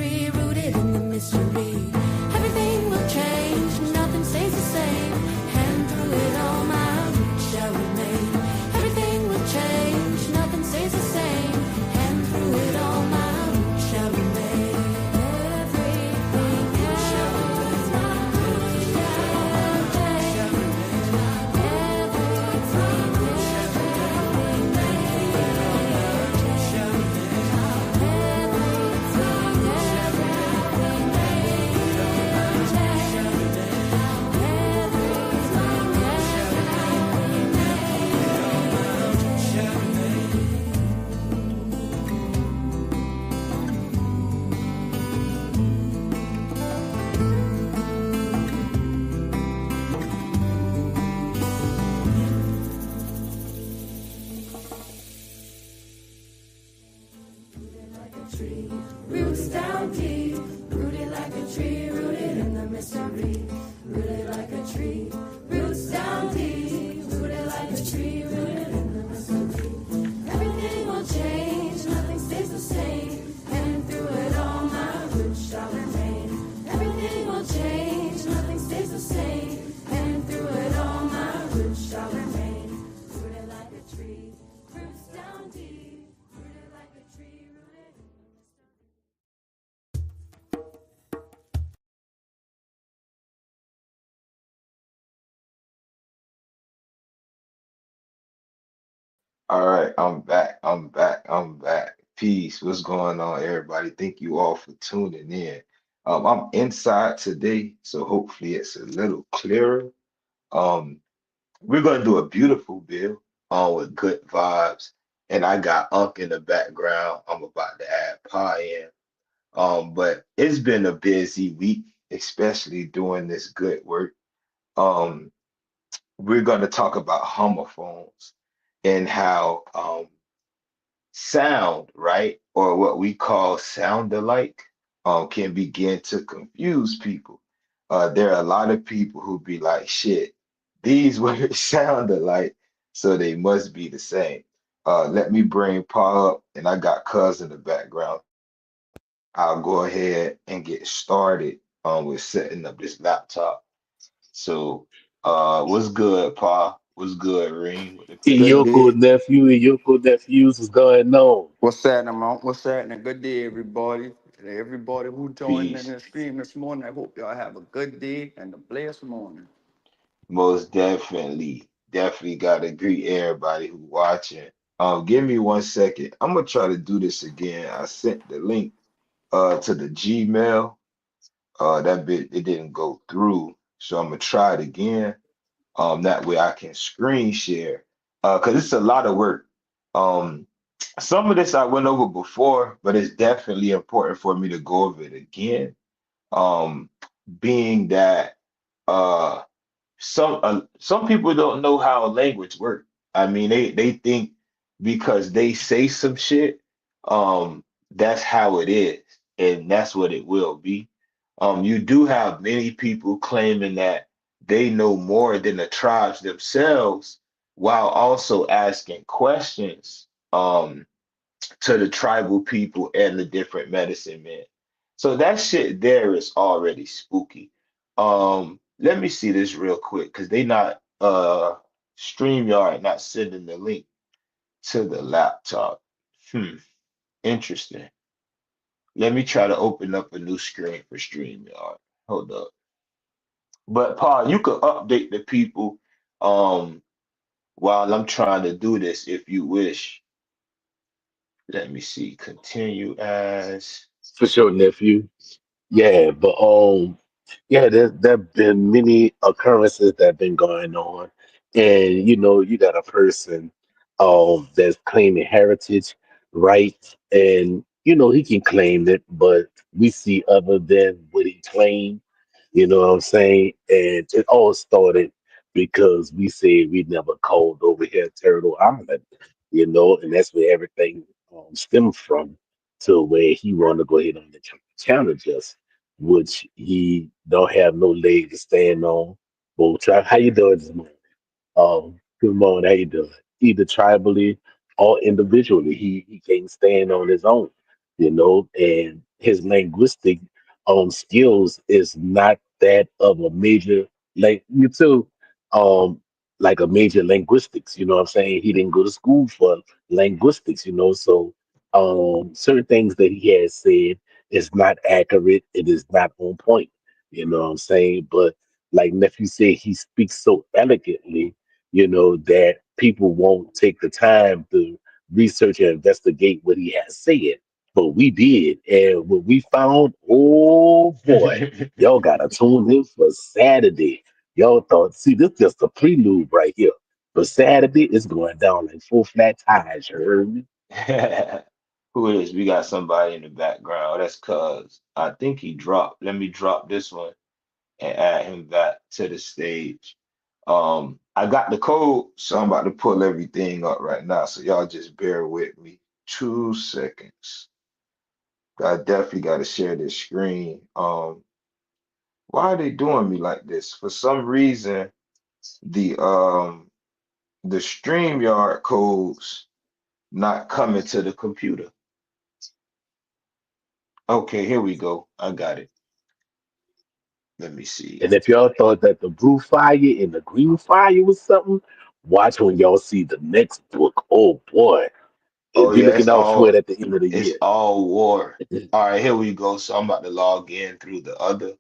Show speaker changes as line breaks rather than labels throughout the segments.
tree rooted in the mystery. Everything will change, nothing stays the same. And through it all, my roots shall remain. Everything will change, nothing stays the same. And through it all, my roots shall remain. Everything shall remain. My roots shall remain. Roots down deep, rooted like a tree, rooted in the mystery. Rooted like a tree, roots down deep, rooted like a tree, rooted in the mystery. Everything will change, nothing stays the same. And through it all, my roots shall remain. Everything will change, nothing stays the same. And through it all, my roots shall remain. Rooted like a tree, roots down deep, rooted like a tree, rooted in the
All right, I'm back. I'm back. I'm back. Peace. What's going on, everybody? Thank you all for tuning in. I'm inside today, so hopefully it's a little clearer. Um, we're gonna do a beautiful bill with good vibes, and I got Unk in the background. I'm about to add Pie in. But it's been a busy week, especially doing this good work. Um, we're gonna talk about homophones and how sound, right, or what we call sound alike, can begin to confuse people. There are a lot of people who be like, shit, these words sound alike, so they must be the same. Let me bring Paul up, and I got Cuz in the background. I'll go ahead and get started with setting up this laptop. So, what's good, Paul? What's good, Reem? With the
Good
people?
day.
Yoko nephews is going on.
What's happening, man? What's happening? Good day, everybody. Everybody who joined in
Peace.
the stream this morning, I hope y'all have a good day and a blessed morning.
Most definitely, definitely gotta greet everybody who watching. Give me 1 second. I'm gonna try to do this again. I sent the link to the Gmail. That bit it didn't go through, so I'm gonna try it again. That way I can screen share. Because it's a lot of work. Um, some of this I went over before, but it's definitely important for me to go over it again. Um, being that uh some people don't know how language works. I mean, they think because they say some shit, that's how it is, and that's what it will be. You do have many people claiming that they know more than the tribes themselves, while also asking questions to the tribal people and the different medicine men. So that shit there is already spooky. Let me see this real quick because they not StreamYard not sending the link to the laptop. Hmm, interesting. Let me try to open up a new screen for StreamYard. Hold up. But Paul, you could update the people um while I'm trying to do this if you wish. Let me see. Continue as.
For sure, nephew. Yeah, but yeah, there've been many occurrences that have been going on, and you got a person that's claiming heritage, right? And he can claim it, but we see other than what he claimed. You know what I'm saying? And it all started because we said we never called over here Turtle Island, and that's where everything stemmed from to where he wanted to go ahead and challenge us, which he don't have no leg to stand on. Well, try, how you doing this morning? Good morning, how you doing? Either tribally or individually, he can't stand on his own, and his linguistic skills is not that of a major, like you too, um like a major linguistics, you know what I'm saying? He didn't go to school for linguistics, you know, so certain things that he has said is not accurate, it is not on point, you know what I'm saying? But like nephew said, he speaks so elegantly, you know, that people won't take the time to research and investigate what he has said. But we did, and what we found, oh boy, y'all gotta tune in for Saturday. Y'all thought, see, this just a prelude right here. But Saturday is going down like full flat tires, you heard me?
Who is? We got somebody in the background. That's cuz I think he dropped. Let me drop this one and add him back to the stage. I got the code, so I'm about to pull everything up right now. So y'all just bear with me. 2 seconds. I definitely got to share this screen. Why are they doing me like this? For some reason, the um the StreamYard codes not coming to the computer. Okay, here we go. I got it. Let me see.
And if y'all thought that the blue fire and the green fire was something, watch when y'all see the next book. Oh boy,
Oh
be
yeah,
looking out for it at the end of the
it's
year.
all war. All right, here we go. So I'm about to log in through the other,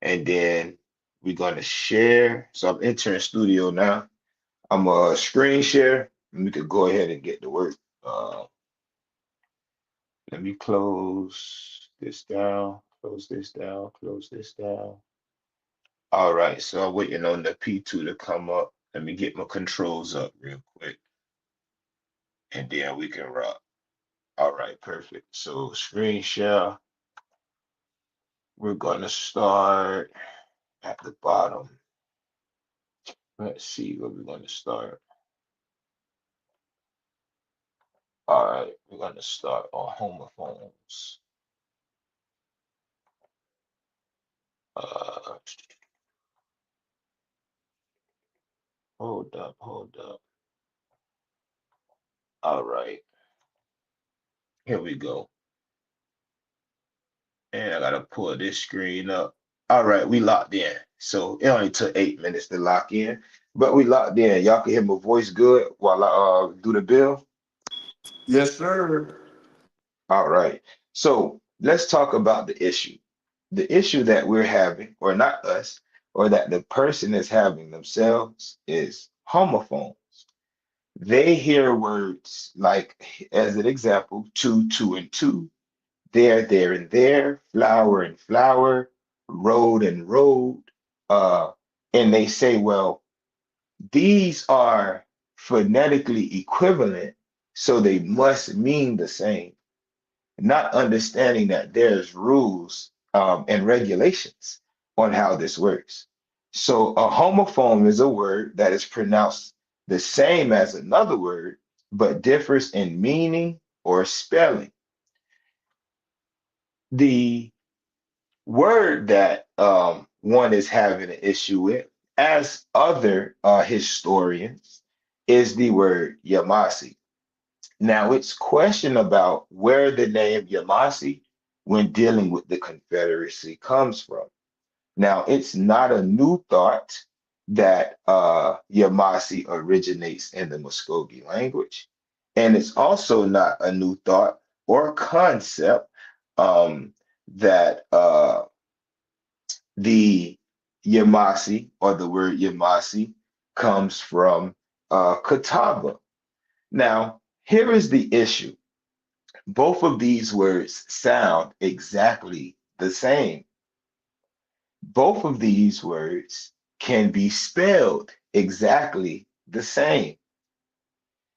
and then we're gonna share. So I'm entering studio now. I'm a screen share, and we could go ahead and get to work. Let me close this down, close this down, close this down. All right, so I'm waiting on the P2 to come up. Let me get my controls up real quick, and then we can rock. All right, perfect. So screen share, we're gonna start at the bottom. Let's see where we're gonna start. All right, we're gonna start on homophones. Uh, hold up, hold up. All right, here we go. And I gotta pull this screen up. All right, we locked in. So it only took 8 minutes to lock in, but we locked in. Y'all can hear my voice good while I do the bill.
Yes, sir.
All right. So let's talk about the issue. The issue that we're having, or not us, or that the person is having themselves is homophone. They hear words like, as an example, two, two, and two, there, and there, flower and flower, road and road. Uh, and they say, well, these are phonetically equivalent, so they must mean the same, not understanding that there's rules and regulations on how this works. So a homophone is a word that is pronounced the same as another word, but differs in meaning or spelling. The word that one is having an issue with, as other historians, is the word Yamasi. Now, it's question about where the name Yamasi, when dealing with the Confederacy, comes from. Now, it's not a new thought that Yamasi originates in the Muskogee language, and it's also not a new thought or concept that the Yamasi, or the word Yamasi, comes from Catawba. Now, here is the issue. Both of these words sound exactly the same. Both of these words can be spelled exactly the same.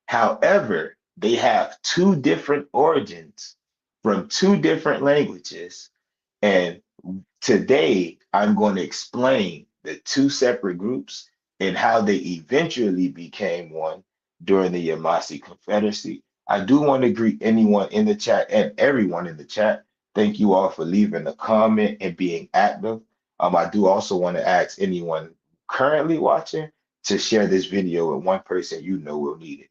However, they have two different origins from two different languages. And today, I'm going to explain the two separate groups and how they eventually became one during the Yamasee Confederacy. I do want to greet anyone in the chat and everyone in the chat. Thank you all for leaving a comment and being active. I do also want to ask anyone currently watching to share this video with one person you know will need it.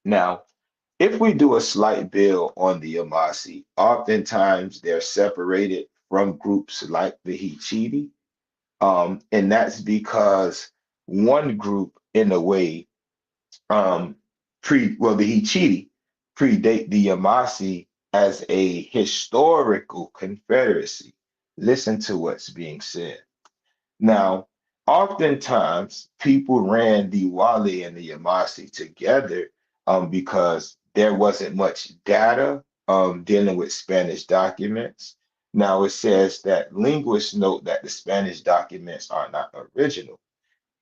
Now, If we do a slight build on the Yamasi, oftentimes they're separated from groups like the Hichiti, and that's because one group, in a way, um, the Hichiti predate the Yamasi as a historical confederacy. Listen to what's being said. Now, oftentimes people ran the Wale and the Yamasi together because there wasn't much data dealing with Spanish documents. Now, it says that linguists note that the Spanish documents are not original.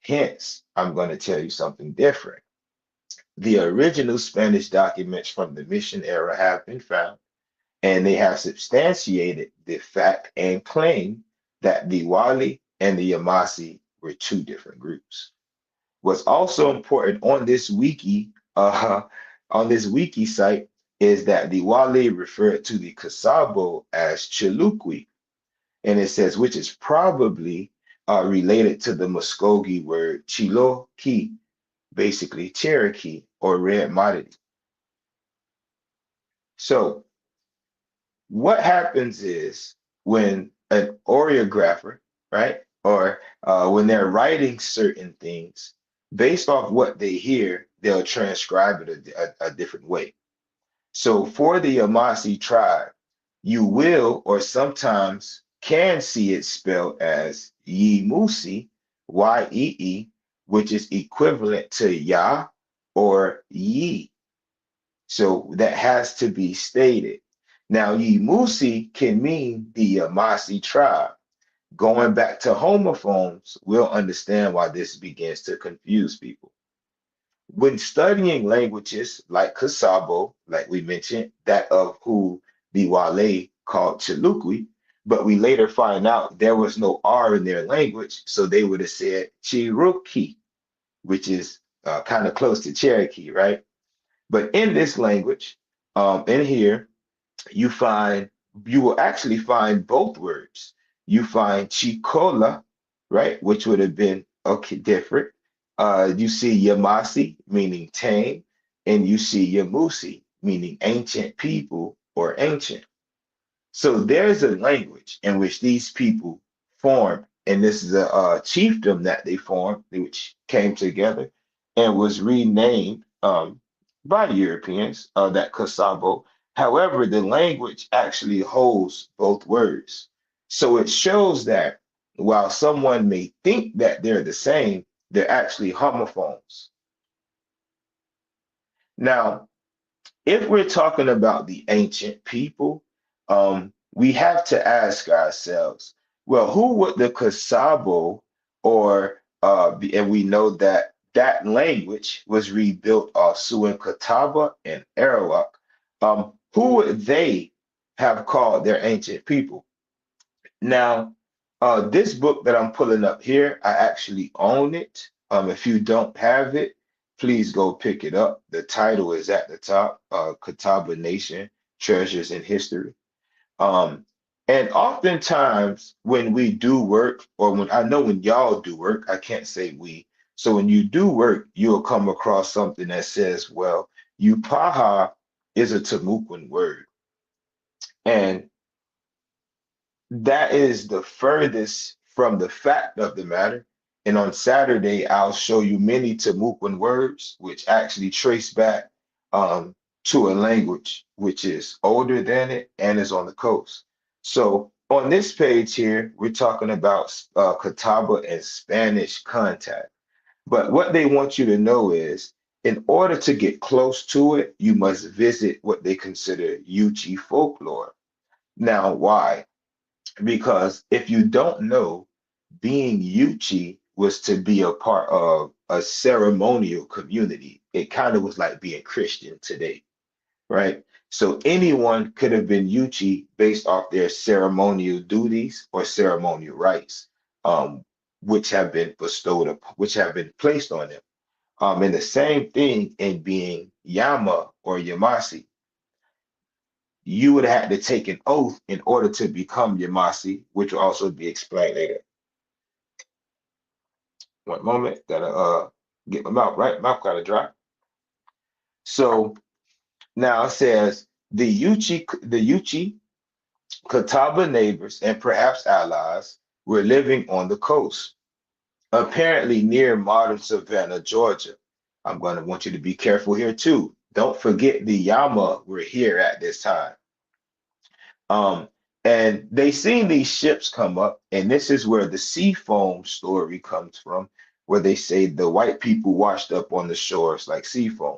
Hence, I'm going to tell you something different. The original Spanish documents from the mission era have been found, and they have substantiated the fact and claim that the Wali and the Yamasi were two different groups. What's also important on this wiki site is that the Wali referred to the Kasabo as Chilukwi, and it says which is probably related to the Muskogee word Chiloki, basically Cherokee or Red Moddity. So what happens is when an choreographer, right, or when they're writing certain things, based off what they hear, they'll transcribe it a different way. So for the Yamasi tribe, you will or sometimes can see it spelled as Yimusi, Yee, which is equivalent to Ya or Yi. So that has to be stated. Now, Yimusi can mean the Yamasi tribe. Going back to homophones, we'll understand why this begins to confuse people. When studying languages like Kasabo, like we mentioned, that of who the Wale called Chalukwi, but we later find out there was no R in their language, so they would have said Cherokee, which is kind of close to Cherokee, right? But in this language, in here, you find you will actually find both words. You find Chikola, right, which would have been okay, different. You see Yamasi, meaning tame, and you see Yamusi, meaning ancient people or ancient. So there's a language in which these people formed, and this is a chiefdom that they formed, which came together and was renamed by Europeans, that Kasabo. However, the language actually holds both words. So it shows that while someone may think that they're the same, they're actually homophones. Now, if we're talking about the ancient people, we have to ask ourselves, well, who would the Kasabo and we know that that language was rebuilt off Suan Kataba and Arawak. Who would they have called their ancient people? Now, this book that I'm pulling up here, I actually own it. If you don't have it, please go pick it up. The title is at the top, Catawba Nation, Treasures in History. Um, and oftentimes when we do work, or when I know when y'all do work, I can't say we. So when you do work, you'll come across something that says, well, Upaha is a Timucuan word. And that is the furthest from the fact of the matter. And on Saturday, I'll show you many Timucuan words, which actually trace back to a language which is older than it and is on the coast. So on this page here, we're talking about Catawba and Spanish contact. But what they want you to know is, in order to get close to it, you must visit what they consider Yuchi folklore. Now, why? Because if you don't know, being Yuchi was to be a part of a ceremonial community. It kind of was like being Christian today, right? So anyone could have been Yuchi based off their ceremonial duties or ceremonial rights, um, which have been which have been placed on them. And the same thing in being Yama or Yamasi, you would have had to take an oath in order to become Yamasi, which will also be explained later. One moment, gotta get my mouth right. Mouth kind of dry. So Now it says the Yuchi Catawba neighbors and perhaps allies were living on the coast, apparently near modern Savannah, Georgia. I'm going to want you to be careful here too. Don't forget the Yama were here at this time. Um, and they seen these ships come up, and this is where the sea foam story comes from, where they say the white people washed up on the shores like sea foam.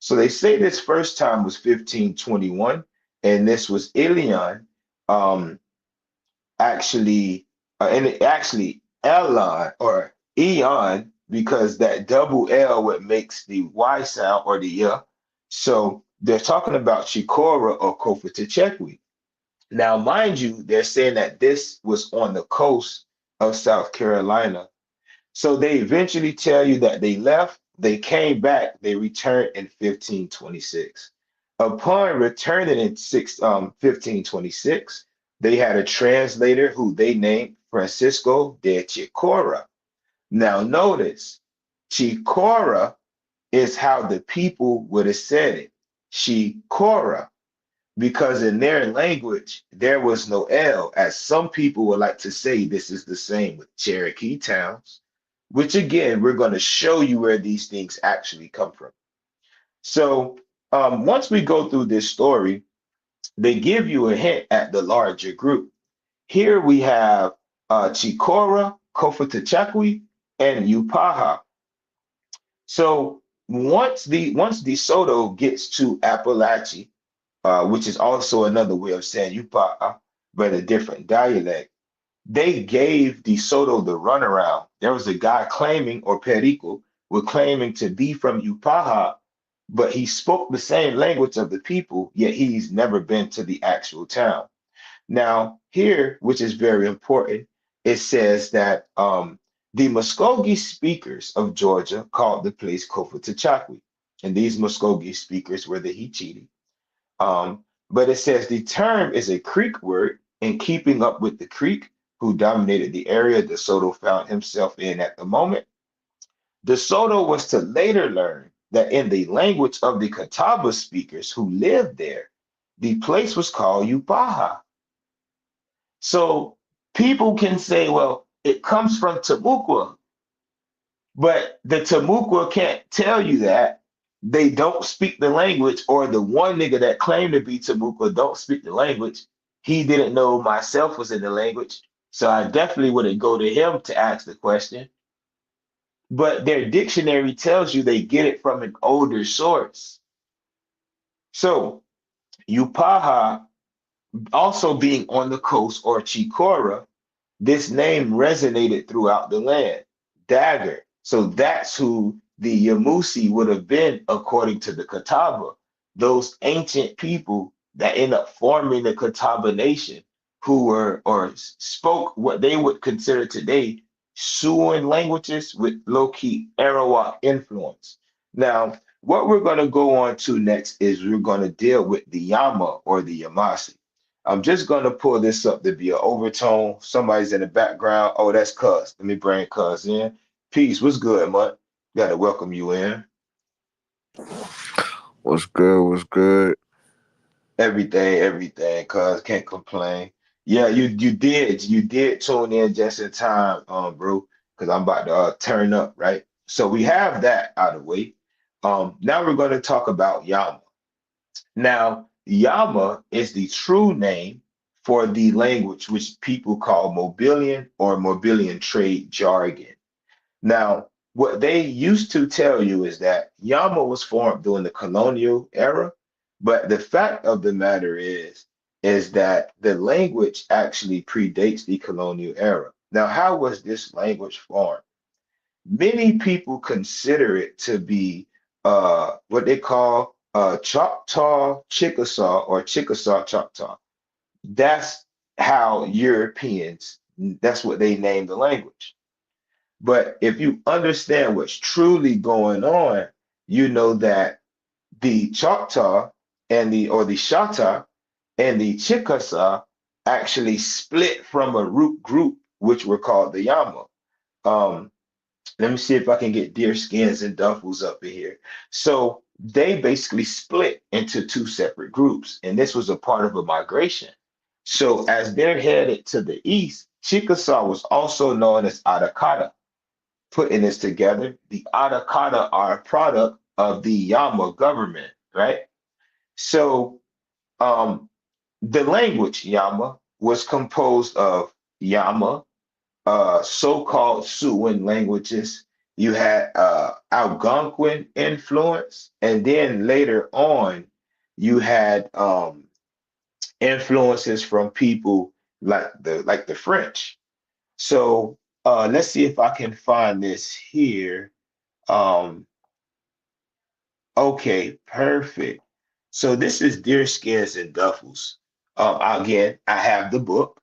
So they say this first time was 1521, and this was Ilion, um, actually, and it actually Elon or Eon, because that double L what makes the Y sound or the Y. So they're talking about Chikora or Kofa. Now, mind you, they're saying that this was on the coast of South Carolina. So they eventually tell you that they left, they came back, they returned in 1526. Upon returning in 1526, they had a translator who they named Francisco de Chicora. Now, notice, Chicora is how the people would have said it. Chicora, because in their language there was no L, as some people would like to say this is the same with Cherokee towns, which again, we're going to show you where these things actually come from. So once we go through this story, they give you a hint at the larger group. Here we have Chicora, Kofutachakwi, and Upaha. So once DeSoto gets to Appalachia, which is also another way of saying Yupa, but a different dialect. They gave DeSoto the runaround. There was a guy claiming, or Perico, were claiming to be from Upaha, but he spoke the same language of the people, yet he's never been to the actual town. Now, here, which is very important, it says that the Muskogee speakers of Georgia called the place Kofutachakwi, and these Muskogee speakers were the Hichiti. But it says the term is a Creek word in keeping up with the Creek who dominated the area De Soto found himself in at the moment. De Soto was to later learn that in the language of the Catawba speakers who lived there, the place was called Upaha. So people can say, well, it comes from Timucua, but the Timucua can't tell you that. They don't speak the language, or the one nigga that claimed to be Timucua don't speak the language. He didn't know myself was in the language. So I definitely wouldn't go to him to ask the question. But their dictionary tells you they get it from an older source. So Upaha also being on the coast, or Chicora, this name resonated throughout the land. Dagger. So that's who the Yamusi would have been according to the Catawba, those ancient people that end up forming the Catawba Nation, who were or spoke what they would consider today Siouan languages with low-key Arawak influence. Now, what we're going to go on to next is we're going to deal with the Yama or the Yamasi. I'm just gonna pull this up to be an overtone. Somebody's in the background. Oh, that's Cuz. Let me bring Cuz in. Peace. What's good, man? Gotta welcome you in.
What's good? What's good?
Everything. Cuz can't complain. Yeah, you did tune in just in time, bro. Because I'm about to turn up, right? So we have that out of the way. Now we're gonna talk about Yama. Now, Yama is the true name for the language which people call Mobilian or Mobilian trade jargon. Now, what they used to tell you is that Yama was formed during the colonial era, but the fact of the matter is that the language actually predates the colonial era. Now, how was this language formed? Many people consider it to be what they call Choctaw Chickasaw or Chickasaw Choctaw. That's how Europeans, that's what they named the language. But if you understand what's truly going on, you know that the Choctaw and the Shata and the Chickasaw actually split from a root group, which were called the Yama. Um, Let me see if I can get deer skins and duffels up in here. So they basically split into two separate groups, and this was a part of a migration. So as they're headed to the east, Chickasaw was also known as Atakata. Putting this together, the Atakata are a product of the Yama government, right? So um, the language Yama was composed of Yama, so-called Siouan languages. You had Algonquin influence, and then later on, you had influences from people like the French. So let's see if I can find this here. Um, okay, perfect. So this is Deer Skins and Duffels. Again, I have the book,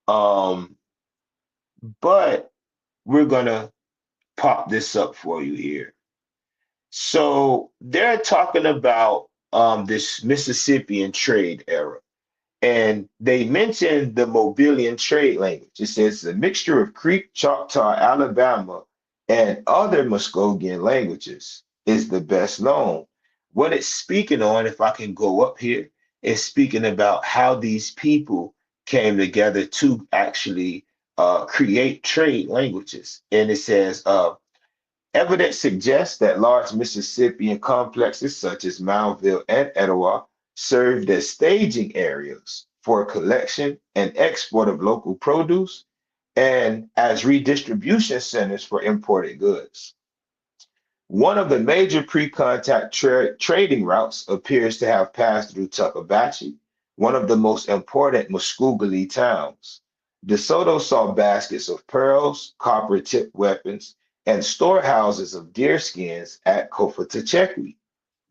um, but we're gonna pop this up for you here. So they're talking about this Mississippian trade era. And they mentioned the Mobilian trade language. It says a mixture of Creek, Choctaw, Alabama, and other Muskogean languages is the best known. What it's speaking on, if I can go up here, is speaking about how these people came together to actually create trade languages. And it says, evidence suggests that large Mississippian complexes such as Moundville and Etowah served as staging areas for collection and export of local produce and as redistribution centers for imported goods. One of the major pre-contact trading routes appears to have passed through Tuckabatchie, one of the most important Muscogee towns. DeSoto saw baskets of pearls, copper-tipped weapons, and storehouses of deerskins at Kofatachekwi.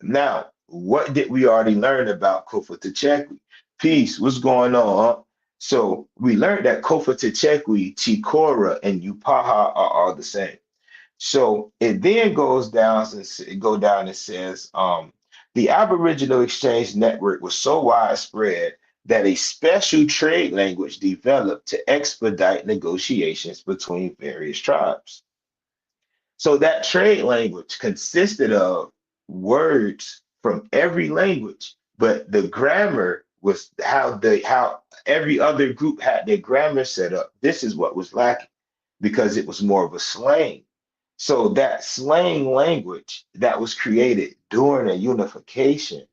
Now, what did we already learn about Kofatachekwi? Peace, what's going on? Huh? So we learned that Kofatachekwi, Chikora, and Upaha are all the same. So it then go down and says the Aboriginal Exchange Network was so widespread that a special trade language developed to expedite negotiations between various tribes. So that trade language consisted of words from every language, but the grammar was how every other group had their grammar set up. This is what was lacking because it was more of a slang. So that slang language that was created during a unification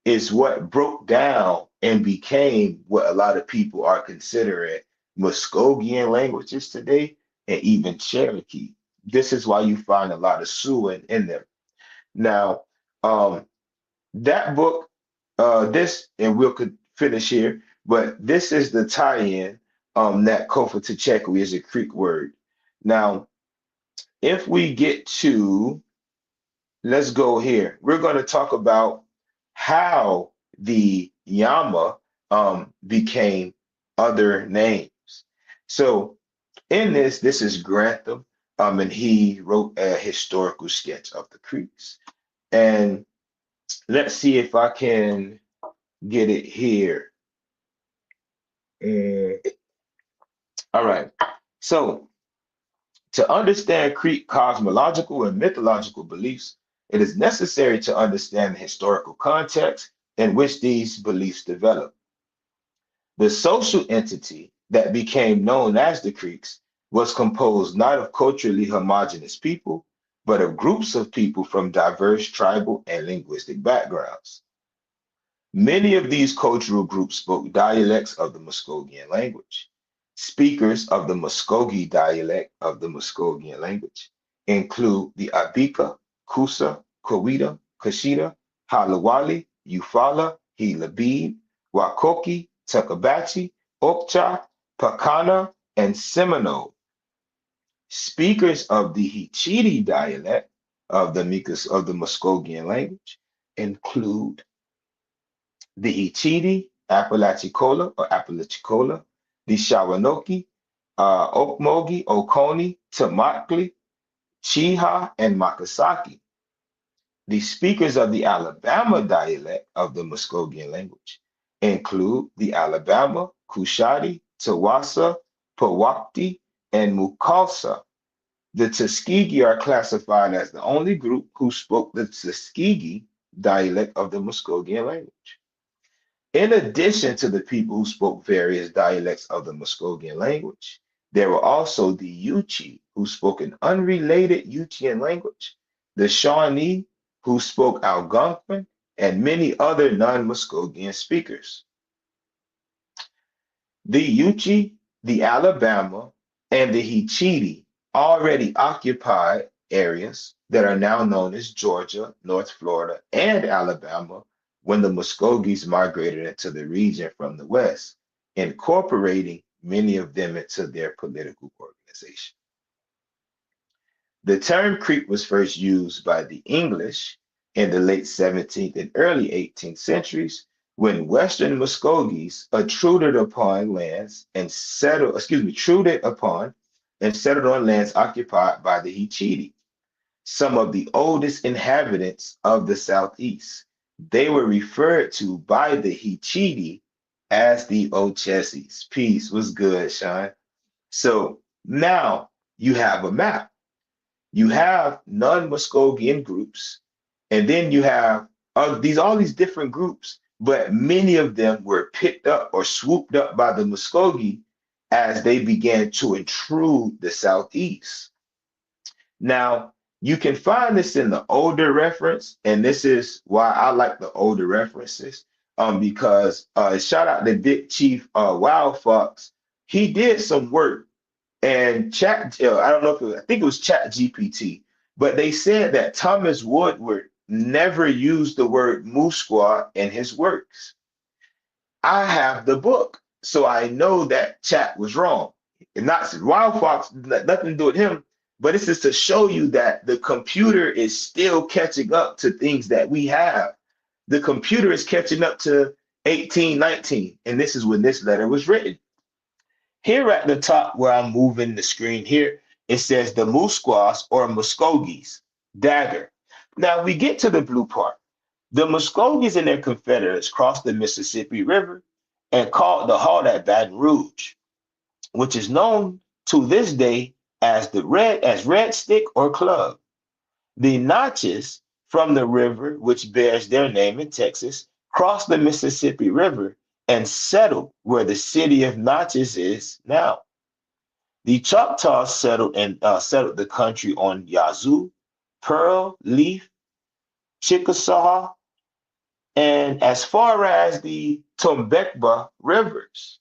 is what broke down and became what a lot of people are considering Muskogean languages today and even Cherokee. This is why you find a lot of Siouan in them. Now, um, that book, this, and we'll could finish here, but this is the tie-in that Kofa Tachekwi is a Creek word. Now, if we get to, let's go here. We're going to talk about how the Yama became other names. So in this is Grantham, and he wrote a historical sketch of the Creeks. And let's see if I can get it here. All right. So to understand Creek cosmological and mythological beliefs, it is necessary to understand the historical context in which these beliefs developed. The social entity that became known as the Creeks was composed not of culturally homogeneous people, but of groups of people from diverse tribal and linguistic backgrounds. Many of these cultural groups spoke dialects of the Muskogean language. Speakers of the Muskogee dialect of the Muskogean language include the Abika, Kusa, Kowita, Kashida, Halawali, Eufaula, Hilabib, Wakoki, Tuckabatchie, Okcha, Pakana, and Seminole. Speakers of the Hichiti dialect of the Muskogean language include the Hichiti, Apalachicola or Apalachicola, the Shawanoki, Okmogi, Oconee, Tamakli, Chiha, and Makasaki. The speakers of the Alabama dialect of the Muskogean language include the Alabama, Kushati, Tawasa, Powakti, and Mukalsa. The Tuskegee are classified as the only group who spoke the Tuskegee dialect of the Muskogean language. In addition to the people who spoke various dialects of the Muskogean language, there were also the Yuchi, who spoke an unrelated Yuchian language, the Shawnee, who spoke Algonquin, and many other non-Muskogean speakers. The Yuchi, the Alabama, and the Hichiti already occupied areas that are now known as Georgia, North Florida, and Alabama when the Muskogees migrated into the region from the west, incorporating many of them into their political organization. The term Creek was first used by the English in the late 17th and early 18th centuries when Western Muskogees intruded upon lands and settled, intruded upon and settled on lands occupied by the Hichiti, some of the oldest inhabitants of the Southeast. They were referred to by the Hichiti as the Ochesis. Peace was good, Sean. So now you have a map. You have non-Muskogean groups, and then you have all these different groups, but many of them were picked up or swooped up by the Muskogee as they began to intrude the Southeast. Now, you can find this in the older reference, and this is why I like the older references, because shout out to Big Chief Wild Fox. He did some work and I don't know if I think it was Chat GPT, but they said that Thomas Woodward never used the word Musqua in his works. I have the book, so I know that Chat was wrong. And not Wild Fox, nothing to do with him, but this is to show you that the computer is still catching up to things that we have. The computer is catching up to 1819, and this is when this letter was written. Here at the top where I'm moving the screen here, it says the Musquas or Muskogees, dagger. Now we get to the blue part. The Muskogees and their Confederates crossed the Mississippi River and called the halt at Baton Rouge, which is known to this day as Red Stick or Club. The Natchez from the river, which bears their name in Texas, crossed the Mississippi River and settled where the city of Natchez is now. The Choctaws settled the country on Yazoo, Pearl, Leaf, Chickasaw, and as far as the Tombekba rivers.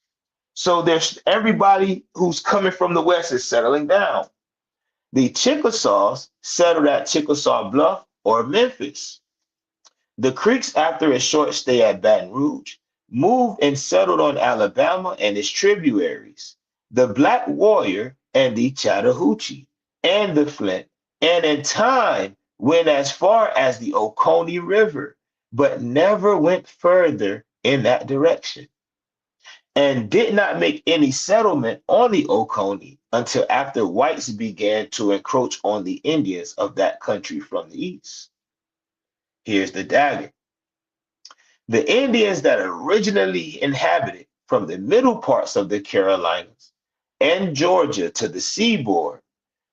So there's everybody who's coming from the west is settling down. The Chickasaws settled at Chickasaw Bluff or Memphis. The Creeks, after a short stay at Baton Rouge, moved and settled on Alabama and its tributaries, the Black Warrior and the Chattahoochee and the Flint, and in time went as far as the Oconee River, but never went further in that direction, and did not make any settlement on the Oconee until after whites began to encroach on the Indians of that country from the east. Here's the dagger. The Indians that originally inhabited from the middle parts of the Carolinas and Georgia to the seaboard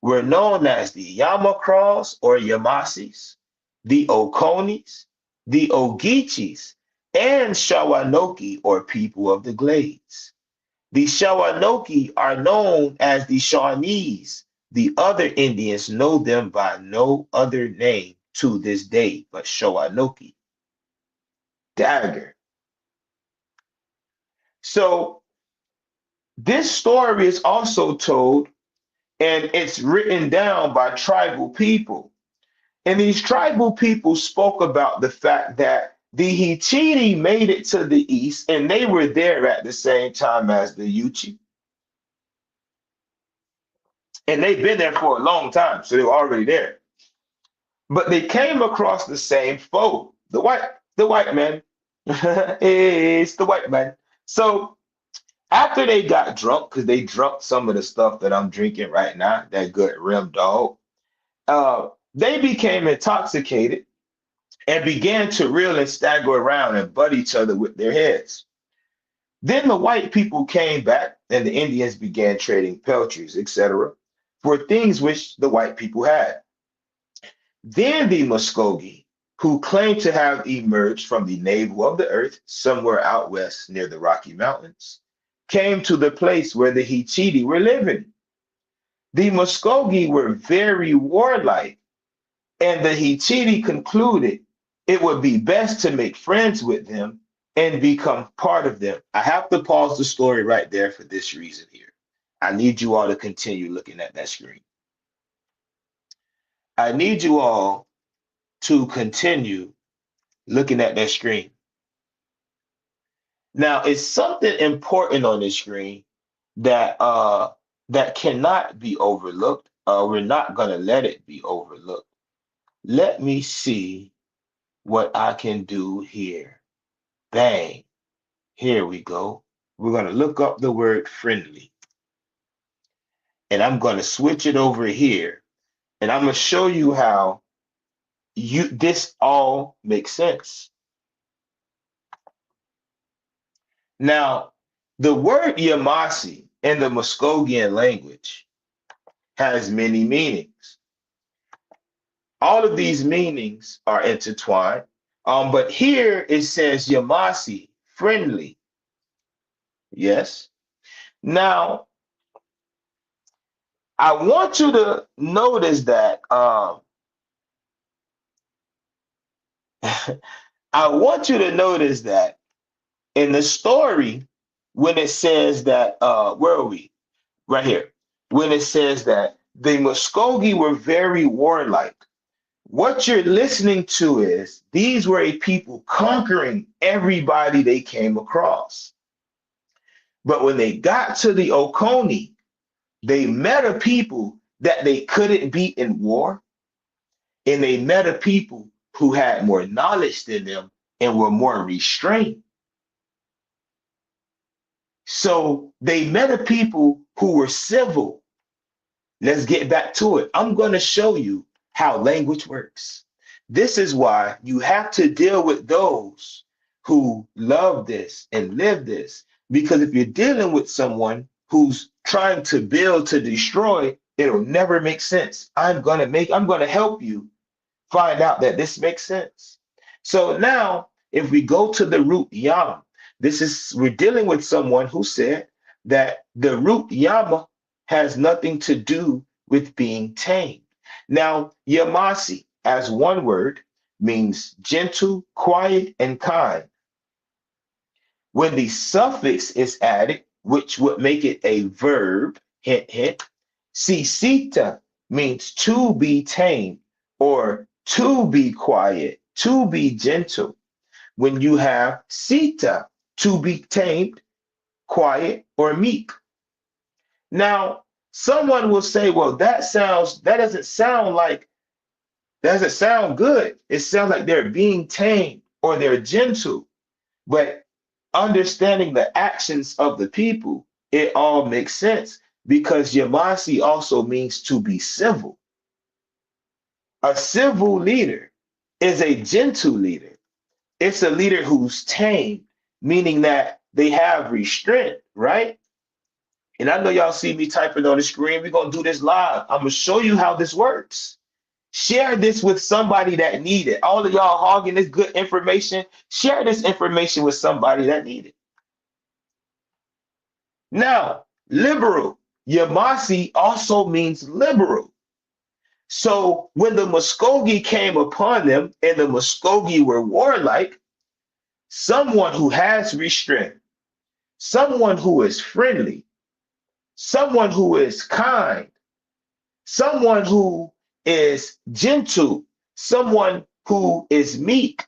were known as the Yamacraws or Yamasis, the Oconees, the Ogeechis, and Shawanoki or people of the Glades. The Shawanoki are known as the Shawnees. The other Indians know them by no other name to this day but Shawanoki. Dagger. So this story is also told and it's written down by tribal people. And these tribal people spoke about the fact that the Hichiti made it to the east and they were there at the same time as the Yuchi. And they've been there for a long time, so they were already there. But they came across the same foe, the white man. It's the white man. So after they got drunk, because they drunk some of the stuff that I'm drinking right now, that good rim dog, they became intoxicated and began to reel and stagger around and butt each other with their heads. Then the white people came back and the Indians began trading peltries, etc., were things which the white people had. Then the Muskogee, who claimed to have emerged from the navel of the earth somewhere out west near the Rocky Mountains, came to the place where the Hichiti were living. The Muskogee were very warlike, and the Hichiti concluded it would be best to make friends with them and become part of them. I have to pause the story right there for this reason here. I need you all to continue looking at that screen. I need you all to continue looking at that screen. Now, it's something important on this screen that cannot be overlooked. We're not going to let it be overlooked. Let me see what I can do here. Bang. Here we go. We're going to look up the word friendly. And I'm going to switch it over here. And I'm going to show you how this all makes sense. Now, the word Yamasi in the Muskogean language has many meanings. All of these meanings are intertwined. But here it says Yamasi, friendly. Yes. Now, I want you to notice that I want you to notice that in the story, when it says that, where are we? Right here. When it says that the Muskogee were very warlike, what you're listening to is these were a people conquering everybody they came across. But when they got to the Oconee, they met a people that they couldn't beat in war, and they met a people who had more knowledge than them and were more restrained. So they met a people who were civil. Let's get back to it. I'm going to show you how language works. This is why you have to deal with those who love this and live this. Because if you're dealing with someone who's trying to build to destroy, it'll never make sense. I'm going to help you find out that this makes sense. So now, if we go to the root yama, we're dealing with someone who said that the root yama has nothing to do with being tamed. Now, yamasi, as one word, means gentle, quiet, and kind. When the suffix is added, which would make it a verb, hint, hint, sisita means to be tamed or to be quiet, to be gentle. When you have sita, to be tamed, quiet, or meek. Now, someone will say, well, that doesn't sound good. It sounds like they're being tamed or they're gentle. But understanding the actions of the people, it all makes sense because Yamasi also means to be civil. A civil leader is a gentle leader. It's a leader who's tame, meaning that they have restraint, right? And I know y'all see me typing on the screen. We're going to do this live. I'm going to show you how this works. Share this with somebody that need it. All of y'all hogging this good information, share this information with somebody that need it. Now, liberal, Yamasi also means liberal. So when the Muskogee came upon them and the Muskogee were warlike, someone who has restraint, someone who is friendly, someone who is kind, someone who is gentle, someone who is meek,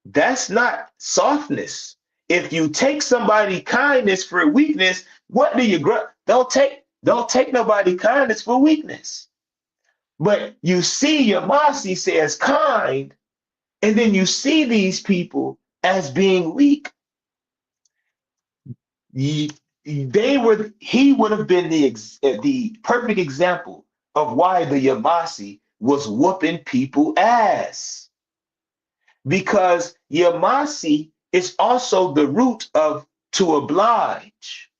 that's not softness. If you take somebody kindness for weakness, what do you don't take nobody kindness for weakness. But you see Yamasi says kind, and then you see these people as being weak. He would have been the perfect example of why the Yamasi was whooping people ass. Because Yamasi is also the root of to oblige.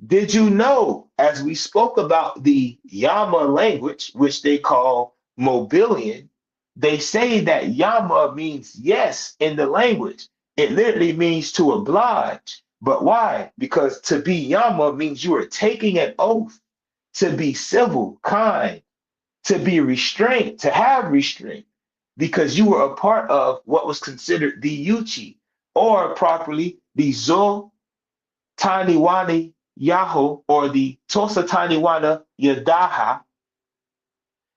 Did you know, as we spoke about the Yama language, which they call Mobilian, they say that Yama means yes in the language. It literally means to oblige. But why? Because to be Yama means you are taking an oath to be civil, kind, to be restrained, to have restraint, because you were a part of what was considered the Yuchi, or properly the Zo Taniwani Yaho, or the Tosa Taniwana Yadaha,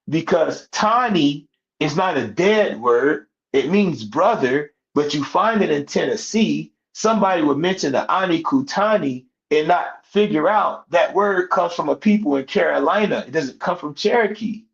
because Tani is not a dead word. It means brother, but you find it in Tennessee. Somebody would mention the Ani Kutani and not figure out that word comes from a people in Carolina. It doesn't come from Cherokee.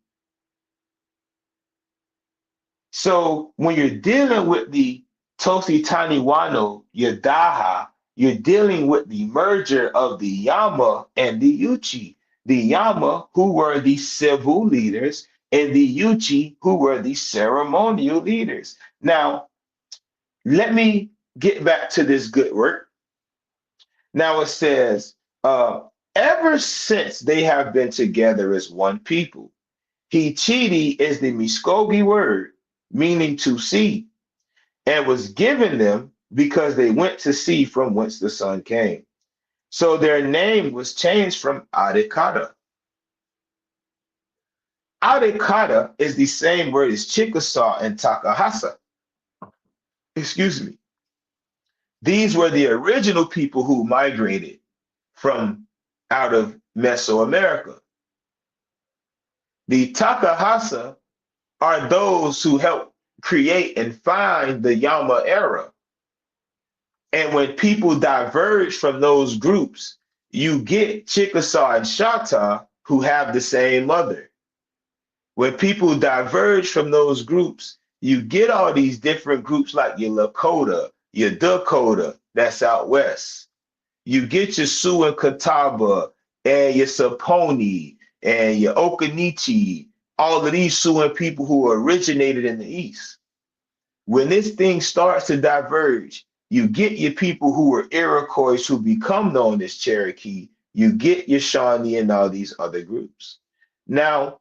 So when you're dealing with the Tosi Taniwano Yadaha, you're dealing with the merger of the Yama and the Yuchi. The Yama, who were the civil leaders, and the Yuchi, who were the ceremonial leaders. Now, let me get back to this good work. Now it says, ever since they have been together as one people, Hichiti is the Muskogee word, meaning to see, and was given them because they went to see from whence the sun came. So their name was changed from Adekata. Adekata is the same word as Chickasaw and Takahasa. Excuse me. These were the original people who migrated from out of Mesoamerica. The Takahasa are those who helped create and find the Yama era. And when people diverge from those groups, you get Chickasaw and Chata who have the same mother. When people diverge from those groups, you get all these different groups like your Lakota, your Dakota, that's out west. You get your Sioux and Catawba and your Saponi and your Okanichi, all of these Sioux people who originated in the east. When this thing starts to diverge, you get your people who were Iroquois who become known as Cherokee. You get your Shawnee and all these other groups. Now,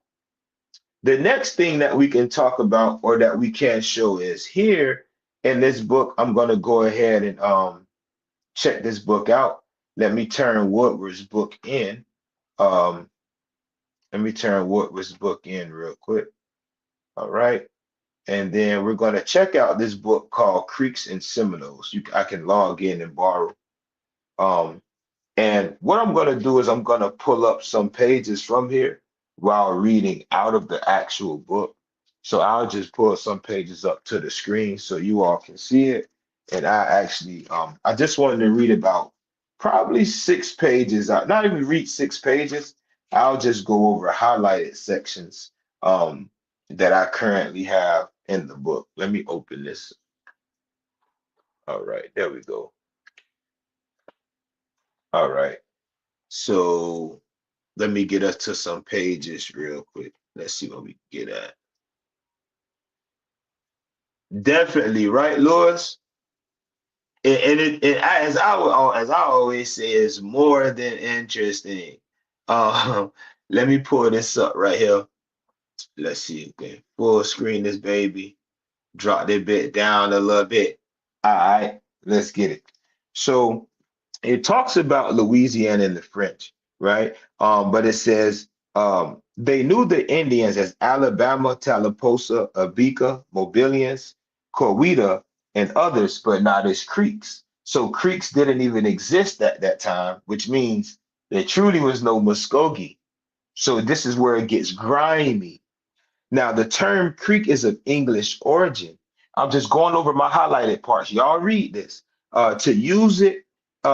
the next thing that we can talk about or that we can show is here in this book. I'm going to go ahead and check this book out. Let me turn Woodward's book in. Um, Let me turn Woodward's book in real quick. All right. And then we're going to check out this book called Creeks and Seminoles. I can log in and borrow. Um, and what I'm going to do is I'm going to pull up some pages from here while reading out of the actual book. So I'll just pull some pages up to the screen so you all can see it. And I just wanted to read about probably 6 pages. Not even read 6 pages. I'll just go over highlighted sections that I currently have in the book. Let me open this. All right, there we go. All right. So let me get us to some pages real quick. Let's see what we can get at. Definitely, right, Lewis? As I always say, it's more than interesting. Um, Let me pull this up right here. Let's see. Okay, full screen this baby. Drop that bit down a little bit. All right, let's get it. So it talks about Louisiana and the French, right? But it says they knew the Indians as Alabama, Tallapoosa, Abika, Mobilians, Coweta, and others, but not as Creeks. So Creeks didn't even exist at that time, which means there truly was no Muskogee. So this is where it gets grimy. Now, the term Creek is of English origin. I'm just going over my highlighted parts. Y'all read this. To use it in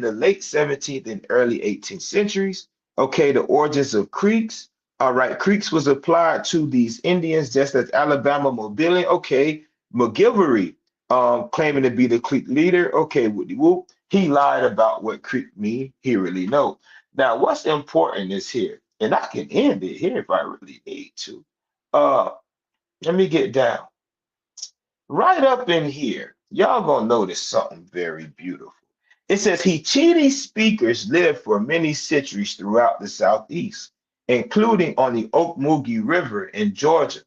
the late 17th and early 18th centuries. Okay, the origins of Creeks. All right, Creeks was applied to these Indians just as Alabama Mobilian. Okay, McGilvery, claiming to be the Creek leader. Okay, whoop whoop. He lied about what Creek mean. He really know. Now, what's important is here, and I can end it here if I really need to. Uh, Let me get down. Right up in here, y'all gonna notice something very beautiful. It says Hichiti speakers lived for many centuries throughout the Southeast, including on the Okmulgee River in Georgia.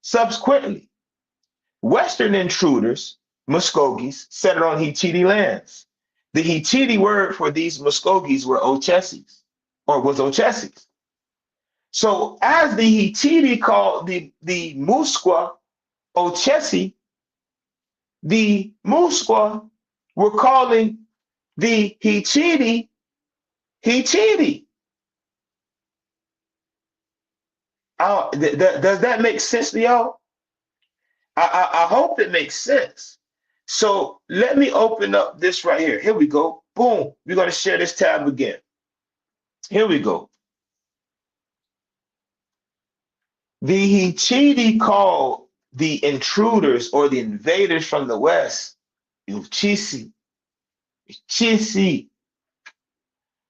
Subsequently, Western intruders, Muskogees, settled on Hichiti lands. The Hichiti word for these Muskogees were Ochesis, or was Ochesis. So as the Hichiti called the Musqua Ochesi, the Musqua were calling the Hichiti Hichiti. Does that make sense to y'all? I hope it makes sense. So let me open up this right here. Here we go. Boom. We're going to share this tab again. Here we go. The Hichiti called the intruders or the invaders from the west Uchisi. Uchisi.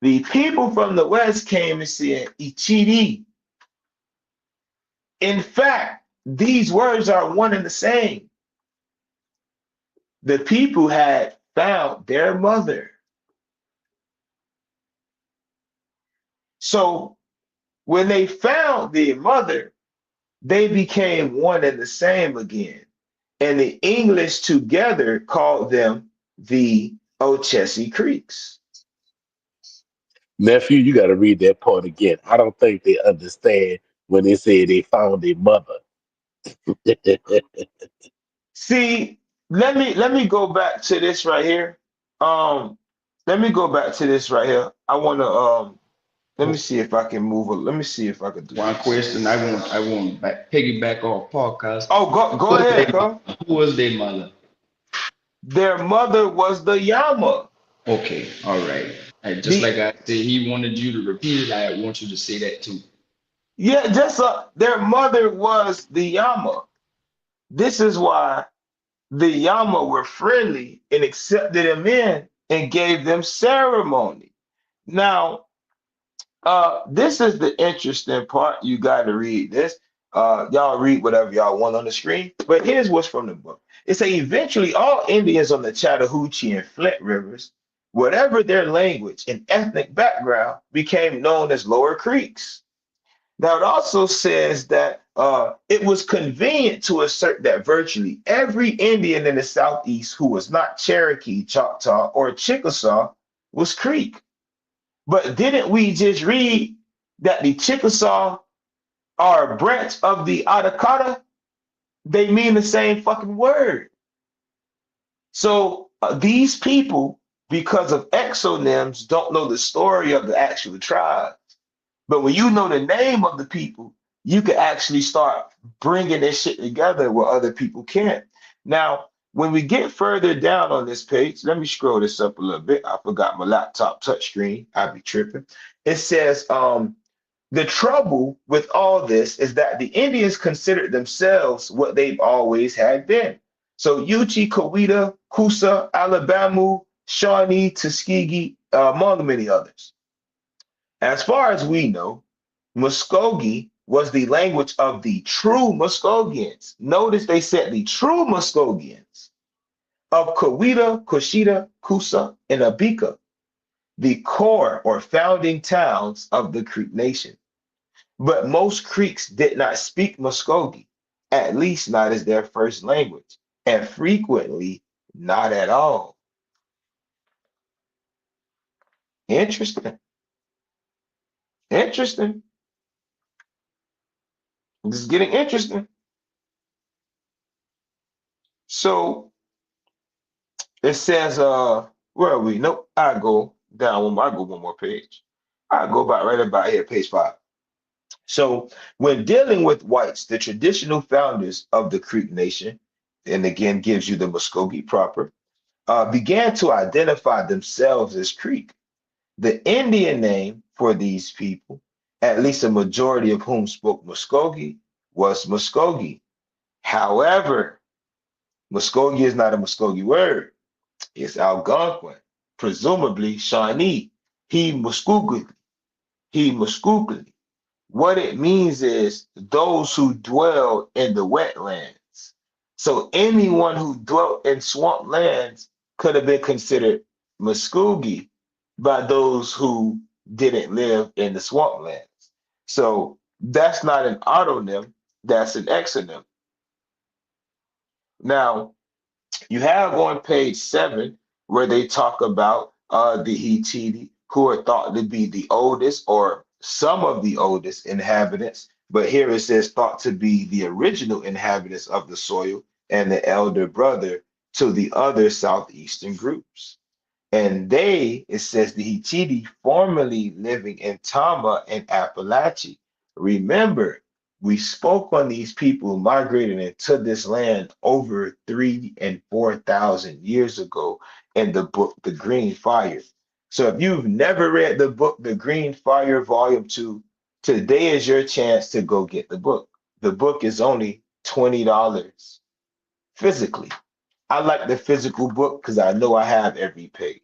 The people from the west came and said Ichidi. In fact, these words are one and the same. The people had found their mother. So when they found their mother, they became one and the same again. And the English together called them the Ochese Creeks.
Nephew, you got to read that part again. I don't think they understand when they say they found their mother.
See, let me go back to this right here. Um, let me go back to this right here. I want to let me see if I can move it. Let me see if I can do
One
this.
question I want piggyback off podcast.
Oh, go
Who was
ahead,
their
cuz.
mother? Who was their mother?
Their mother was the Yama.
Okay, all right. Just like
The
I said, he wanted you to repeat it. I want you to say that too.
Yeah, just their mother was the Yama. This is why the Yama were friendly and accepted them in and gave them ceremony. Now, this is the interesting part. You got to read this. Y'all read whatever y'all want on the screen. But here's what's from the book. It says eventually all Indians on the Chattahoochee and Flint rivers, whatever their language and ethnic background, became known as Lower Creeks. Now, it also says that it was convenient to assert that virtually every Indian in the Southeast who was not Cherokee, Choctaw, or Chickasaw was Creek. But didn't we just read that the Chickasaw are a branch of the Atacama? They mean the same fucking word. So these people, because of exonyms, don't know the story of the actual tribe. But when you know the name of the people, you can actually start bringing this shit together where other people can't. Now, when we get further down on this page, let me scroll this up a little bit. I forgot my laptop touchscreen. I'd be tripping. It says, the trouble with all this is that the Indians considered themselves what they've always had been. So Yuchi, Coweta, Coosa, Alabama, Shawnee, Tuskegee, among many others. As far as we know, Muskogee was the language of the true Muskogeans. Notice they said the true Muskogeans of Coweta, Kushita, Coosa, and Abika, the core or founding towns of the Creek Nation. But most Creeks did not speak Muskogee, at least not as their first language, and frequently not at all. Interesting. Interesting. This is getting interesting. So it says, where are we? Nope, I go down one more, I go one more page. I go about right about here, page 5. So when dealing with whites, the traditional founders of the Creek Nation, and again gives you the Muskogee proper, began to identify themselves as Creek. The Indian name for these people, at least a majority of whom spoke Muskogee, was Muskogee. However, Muskogee is not a Muskogee word. It's Algonquin, presumably Shawnee. He Muskogee. He Muskogee. What it means is those who dwell in the wetlands. So anyone who dwelt in swamp lands could have been considered Muskogee by those who didn't live in the swamplands. So that's not an autonym, that's an exonym. Now, you have on page 7 where they talk about the Hittite, who are thought to be the oldest or some of the oldest inhabitants. But here it says thought to be the original inhabitants of the soil and the elder brother to the other southeastern groups. And they, it says, the Hittite formerly living in Tama and Appalachia. Remember, we spoke on these people migrating into this land over 3 and 4 thousand years ago in the book, The Green Fire. So if you've never read the book, The Green Fire, Volume 2, today is your chance to go get the book. The book is only $20 physically. I like the physical book because I know I have every page.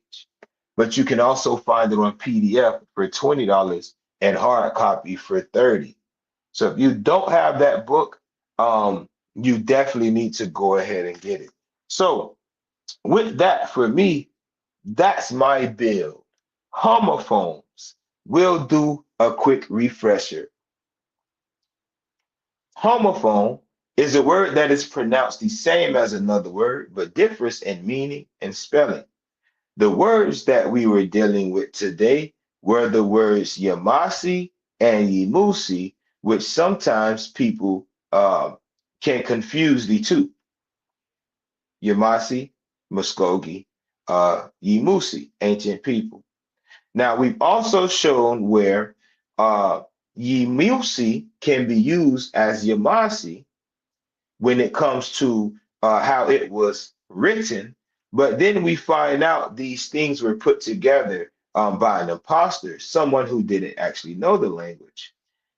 But you can also find it on PDF for $20 and hard copy for 30. So if you don't have that book, you definitely need to go ahead and get it. So with that, for me, that's my build. Homophones. We'll do a quick refresher. Homophone is a word that is pronounced the same as another word, but differs in meaning and spelling. The words that we were dealing with today were the words Yamasi and Yimusi, which sometimes people can confuse the two. Yamasi, Muskogee, Yimusi, ancient people. Now, we've also shown where Yimusi can be used as Yamasi when it comes to how it was written. But then we find out these things were put together by an imposter, someone who didn't actually know the language.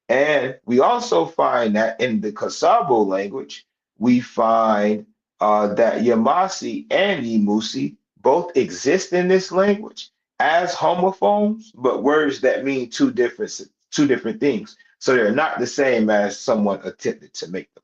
And we also find that in the Kasabo language, we find that Yamasi and Yimusi both exist in this language as homophones, but words that mean two different things. So they're not the same as someone attempted to make them.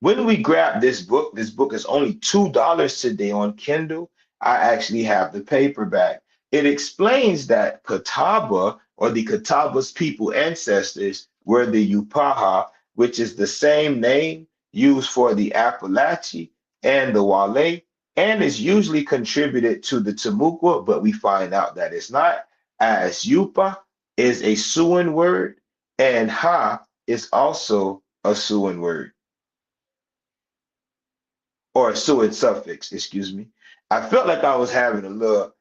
When we grab this book is only $2 today on Kindle. I actually have the paperback. It explains that Catawba or the Catawba's people ancestors were the Upaha, which is the same name used for the Appalachee and the Wale, and is usually contributed to the Timucua, but we find out that it's not, as Yupa is a Siouan word, and Ha is also a Siouan word or a Seward suffix, excuse me. I felt like I was having a little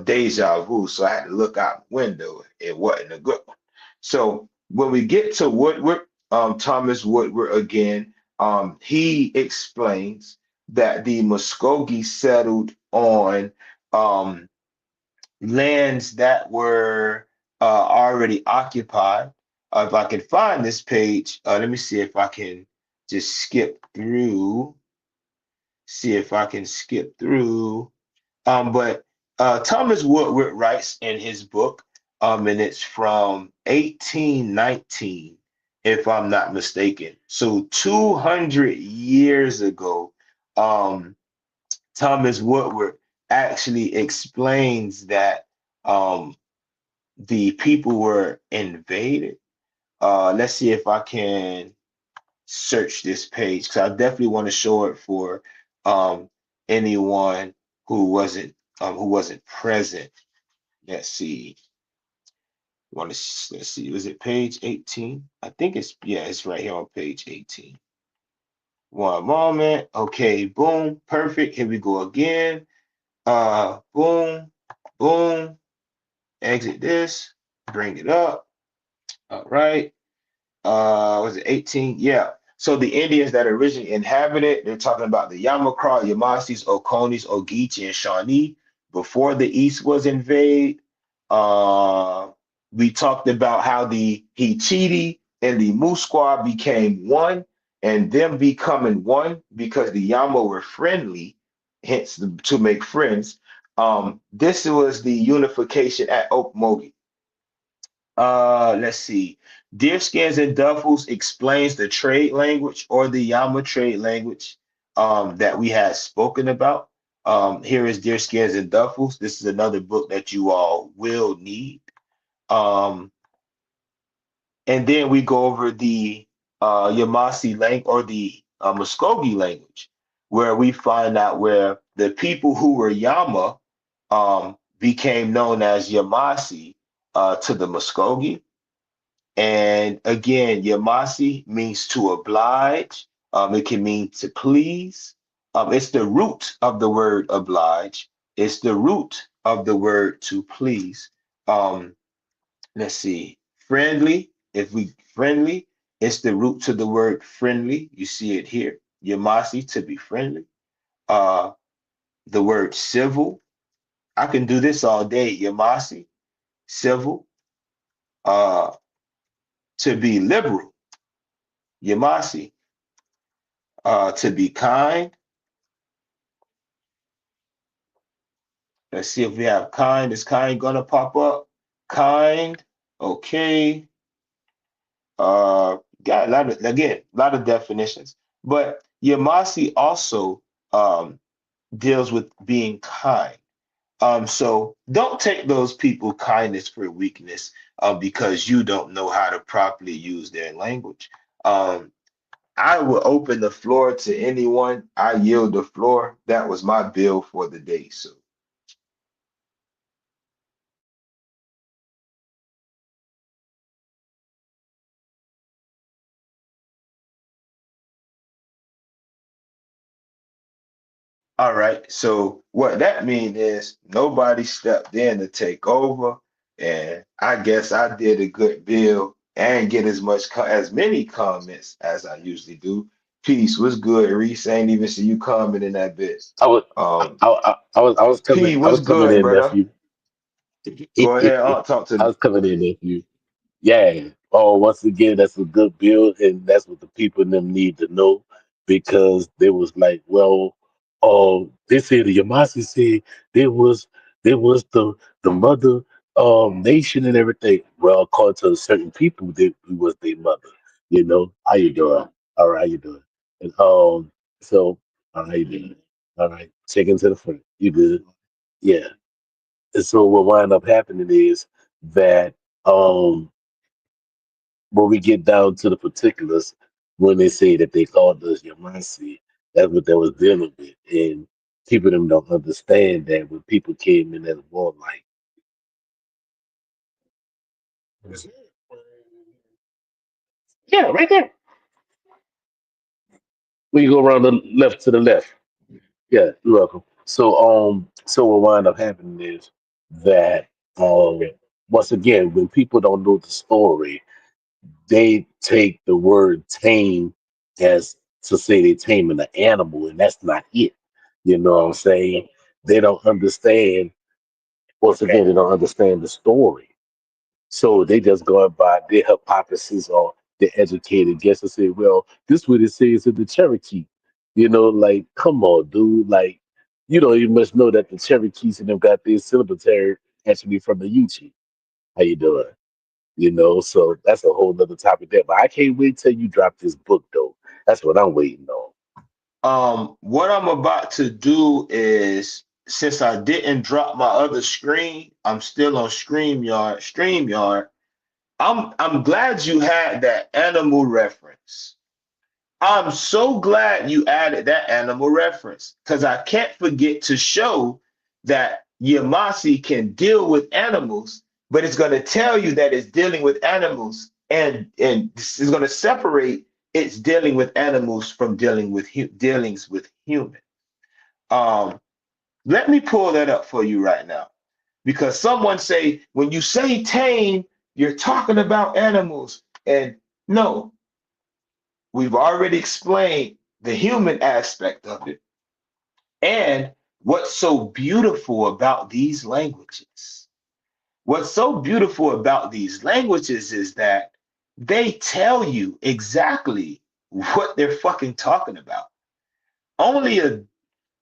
deja vu, so I had to look out the window. It wasn't a good one. So when we get to Woodward, Thomas Woodward again, he explains that the Muskogee settled on um, lands that were already occupied. If I can find this page, let me see if I can just skip through see if I can skip through. But Thomas Woodward writes in his book, and it's from 1819, if I'm not mistaken. So 200 years ago, um, Thomas Woodward actually explains that the people were invaded. Let's see if I can search this page because I definitely want to show it for um, anyone who wasn't present. Let's see. Let's see. Was it page 18? I think it's right here on page 18. One moment. Okay, boom, perfect. Here we go again. Boom, boom. Exit this. Bring it up. All right. Was it 18? Yeah. So the Indians that originally inhabited, they're talking about the Yamakra, Yamasis, Oconis, Ogeechee, and Shawnee before the East was invaded. Uh, we talked about how the Hittite and the Musquaw became one, and them becoming one because the Yama were friendly, hence to make friends. This was the unification at Okmulgee. Let's see. Deerskins and Duffels explains the trade language or the Yama trade language that we had spoken about. Here is Deer Skins and Duffels. This is another book that you all will need. Um, and then we go over the Yamasi language or the Muskogee language, where we find out where the people who were Yama became known as Yamasi to the Muskogee. And again, Yamasi means to oblige. It can mean to please. It's the root of the word oblige. It's the root of the word to please. Um, let's see, friendly. If we friendly, it's the root to the word friendly. You see it here. Yamasi, to be friendly. Uh, the word civil. I can do this all day. Yamasi, civil. Uh, to be liberal. Yamasi. To be kind. Let's see if we have kind. Is kind gonna pop up? Kind. Okay. Got a lot of again, a lot of definitions. But Yamasi also deals with being kind. So don't take those people kindness for weakness because you don't know how to properly use their language. Um, I will open the floor to anyone. I yield the floor. That was my bill for the day. So. All right. So what that means is nobody stepped in to take over, and I guess I did a good bill and get as many comments as I usually do. Peace. What's good, Reese? I ain't even see you comment in that bit.
I was
Um, P,
I
what's
was coming
good,
in,
brother?
nephew.
Go ahead. Talk to
I
me.
was coming in, nephew. Yeah. Oh, once again, that's a good build, and that's what the people in them need to know because they was like, well, oh, they said the Yamasi said there was the mother nation and everything. Well, according to certain people, they we was their mother. How you doing? All right, how you doing? And so how you doing? All right, check into the front. You good? Yeah. And so what wind up happening is that um when we get down to the particulars, when they say that they called us Yamasi, that's what they was dealing with. And people them don't understand that when people came in as warlike. Yeah, right there. When you go around the left to the left. Yeah, you're welcome. So what wind up happening is that once again, when people don't know the story, they take the word tame as to say they taming an animal, and that's not it. You know what I'm saying? They don't understand. Once again, they don't understand the story. So they just go by their hypothesis or their educated guess and say, well, this what it says in the Cherokee. Like, come on, dude. Like, you must know that the Cherokees and them got their syllabary actually from the Yuchi. How you doing? So that's a whole nother topic there. But I can't wait till you drop this book though. That's what I'm waiting on.
What I'm about to do is, since I didn't drop my other screen, I'm still on StreamYard. I'm glad you had that animal reference. I'm so glad you added that animal reference because I can't forget to show that Yamasi can deal with animals, but it's going to tell you that it's dealing with animals and it's going to separate its dealing with animals from dealings with humans. Um, Let me pull that up for you right now because someone say when you say tame, you're talking about animals, and no, we've already explained the human aspect of it. And what's so beautiful about these languages? What's so beautiful about these languages is that they tell you exactly what they're fucking talking about. Only a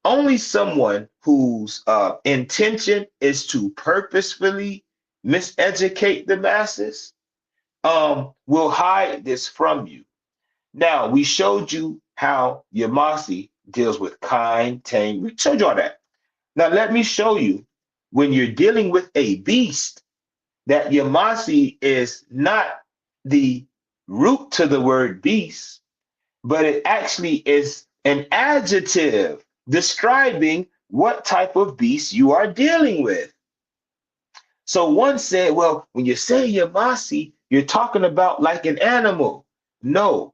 only someone whose intention is to purposefully miseducate the masses will hide this from you. Now, we showed you how Yamasi deals with kind, tame. We showed you all that. Now let me show you when you're dealing with a beast that Yamasi is not the root to the word beast, but it actually is an adjective describing what type of beast you are dealing with. So one said, well, when you say Yamasi, you're talking about like an animal. No,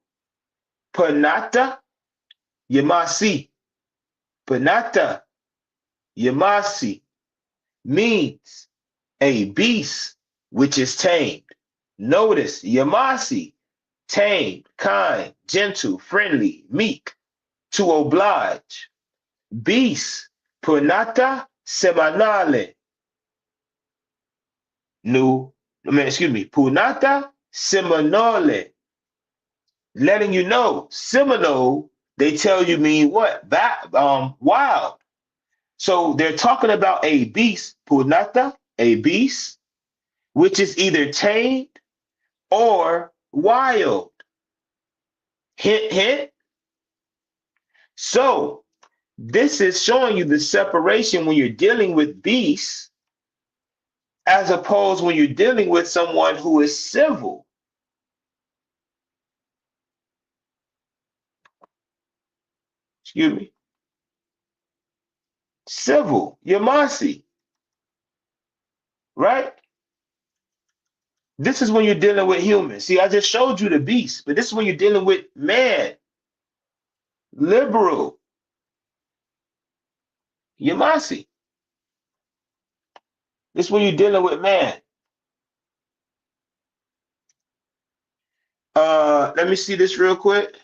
Panata Yamasi, Panata Yamasi means a beast which is tamed. Notice Yamasi, tame, kind, gentle, friendly, meek, to oblige. Beast, punata semanale. No, I mean, excuse me, punata semanole. Letting you know, Seminole, they tell you mean what? That wild. So they're talking about a beast, punata, a beast, which is either tamed or wild. Hint, hint. So this is showing you the separation when you're dealing with beasts, as opposed when you're dealing with someone who is civil. Excuse me. Civil, Yamasi, right? This is when you're dealing with humans. See, I just showed you the beast, but this is when you're dealing with man, liberal, Yamasi. This is when you're dealing with man. Let me see this real quick.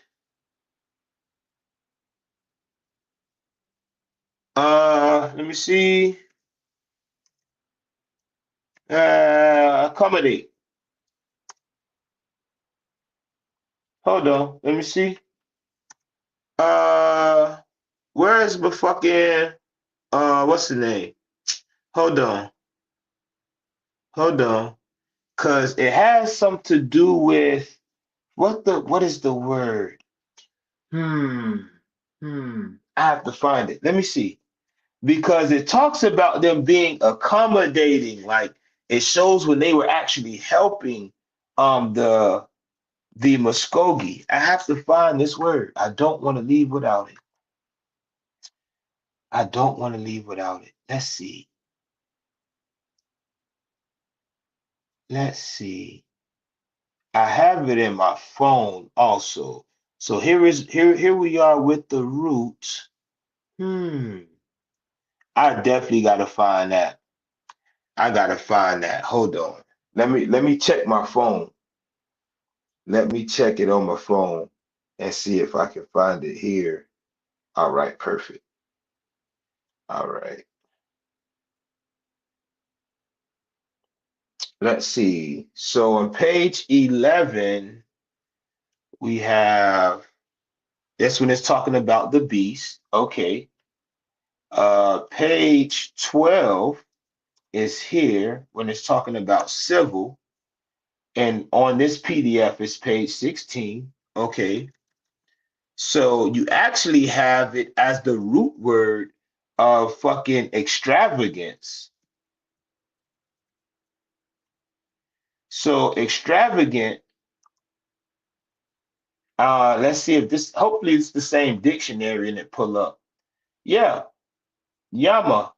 Let me see. Accommodate. Hold on. Let me see. Uh, where's the fucking what's the name? Hold on. Hold on. Cause it has something to do with what is the word? Hmm. I have to find it. Let me see. Because it talks about them being accommodating, like it shows when they were actually helping the Muskogee. I have to find this word. I don't want to leave without it. I don't want to leave without it. Let's see. Let's see. I have it in my phone also. So here we are with the root. Hmm. I definitely gotta find that. I gotta find that. Hold on. Let me check my phone. Let me check it on my phone and see if I can find it here. All right, perfect. All right. Let's see. So on page 11, we have this one is talking about the beast. Okay. Page 12 is here when it's talking about civil. And on this PDF is page 16. Okay. So you actually have it as the root word of fucking extravagance. So extravagant, let's see if this, hopefully it's the same dictionary and it pull up. Yeah, yama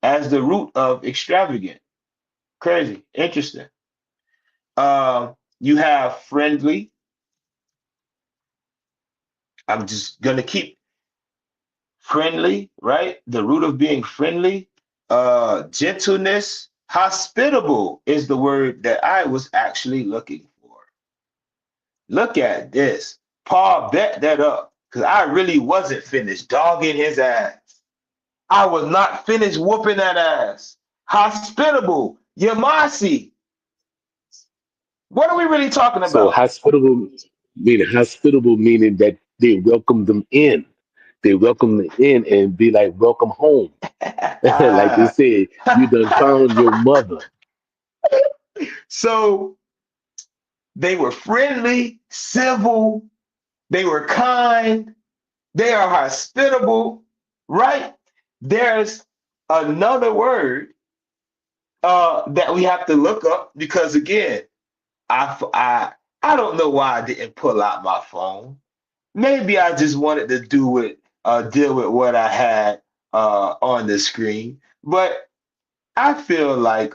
as the root of extravagant. Crazy, interesting. You have friendly. I'm just gonna keep friendly, right? The root of being friendly. Gentleness, hospitable is the word that I was actually looking for. Look at this. Paul bet that up because I really wasn't finished dogging his ass. I was not finished whooping that ass. Hospitable, Yamasi. What are we really talking
So
about?
hospitable meaning that they welcome them in. They welcome them in and be like, welcome home. Like they say, you done found your mother.
So they were friendly, civil, they were kind, they are hospitable, right? There's Another word that we have to look up because again, I don't know why I didn't pull out my phone. Maybe I just wanted to deal with what I had on the screen. But I feel like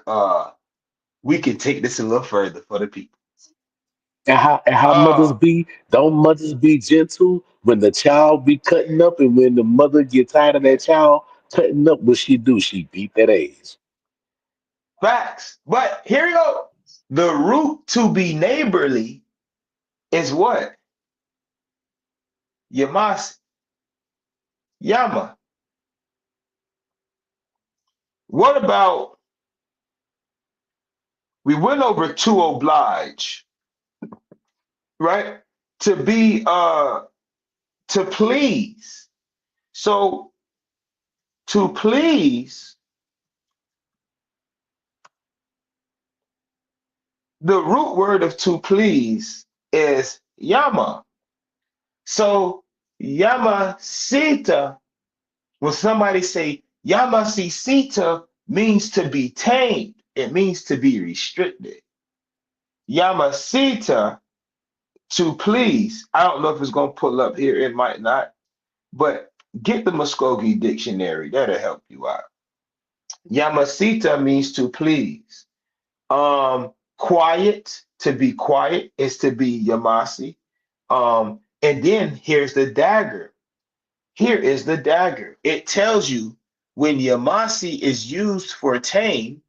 we can take this a little further for the people.
And how mothers
Uh,
be? Don't mothers be gentle when the child be cutting up, and when the mother get tired of that child cutting up, what she do? She beat that age.
Facts. But here you go. The root to be neighborly is what? Yamas, Yama. What about we went over to oblige, right? To be to please. So to please, the root word of to please is Yama. So Yamasita, when somebody say Yamasita means to be tamed, it means to be restricted. Yamasita to please. I don't know if it's gonna pull up here, it might not, but get the Muskogee dictionary, that'll help you out. Yamasita means to please. Quiet, to be quiet is to be Yamasi. And then here's the dagger. Here is the dagger. It tells you when Yamasi is used for tame,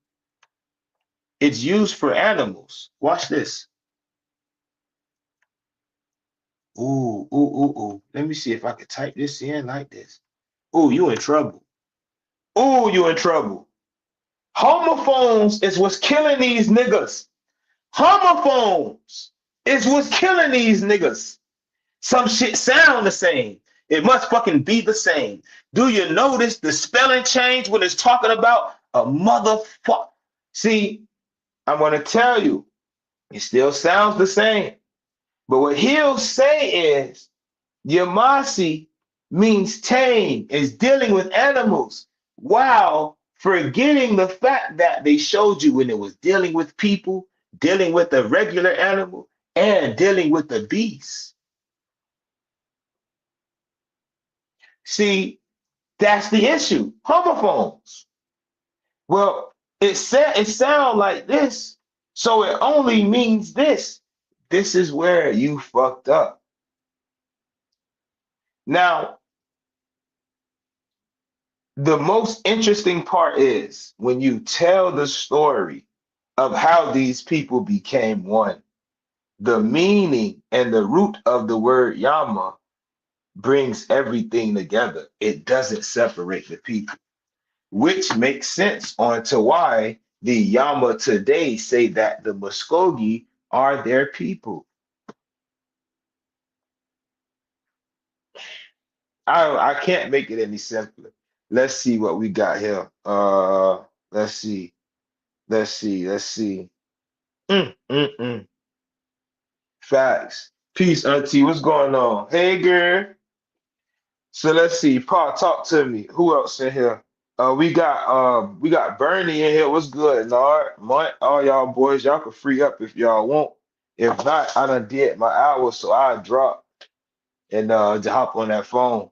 it's used for animals. Watch this. Ooh, ooh, ooh, ooh. Let me see if I could type this in like this. Ooh, you in trouble. Ooh, you in trouble. Homophones is what's killing these niggas. Homophones is what's killing these niggas. Some shit sound the same. It must fucking be the same. Do you notice the spelling change when it's talking about a motherfucker? See, I'm gonna tell you, it still sounds the same. But what he'll say is Yamasi means tame, is dealing with animals, while forgetting the fact that they showed you when it was dealing with people, dealing with a regular animal, and dealing with the beast. See, that's the issue. Homophones. Well, it sounds like this, so it only means this. This is where you fucked up. Now, the most interesting part is when you tell the story of how these people became one, the meaning and the root of the word Yama brings everything together. It doesn't separate the people, which makes sense on to why the Yama today say that the Muskogee are their people. I can't make it any simpler. Let's see what we got here. Let's see. Let's see. Mm, mm, mm. Facts. Peace, Auntie. What's going on? Hey, girl. So let's see. Paul, talk to me. Who else in here? We got Bernie in here. What's good, Nard? Mont, all y'all boys, y'all can free up if y'all want. If not, I done did my hour, so I drop and to hop on that phone.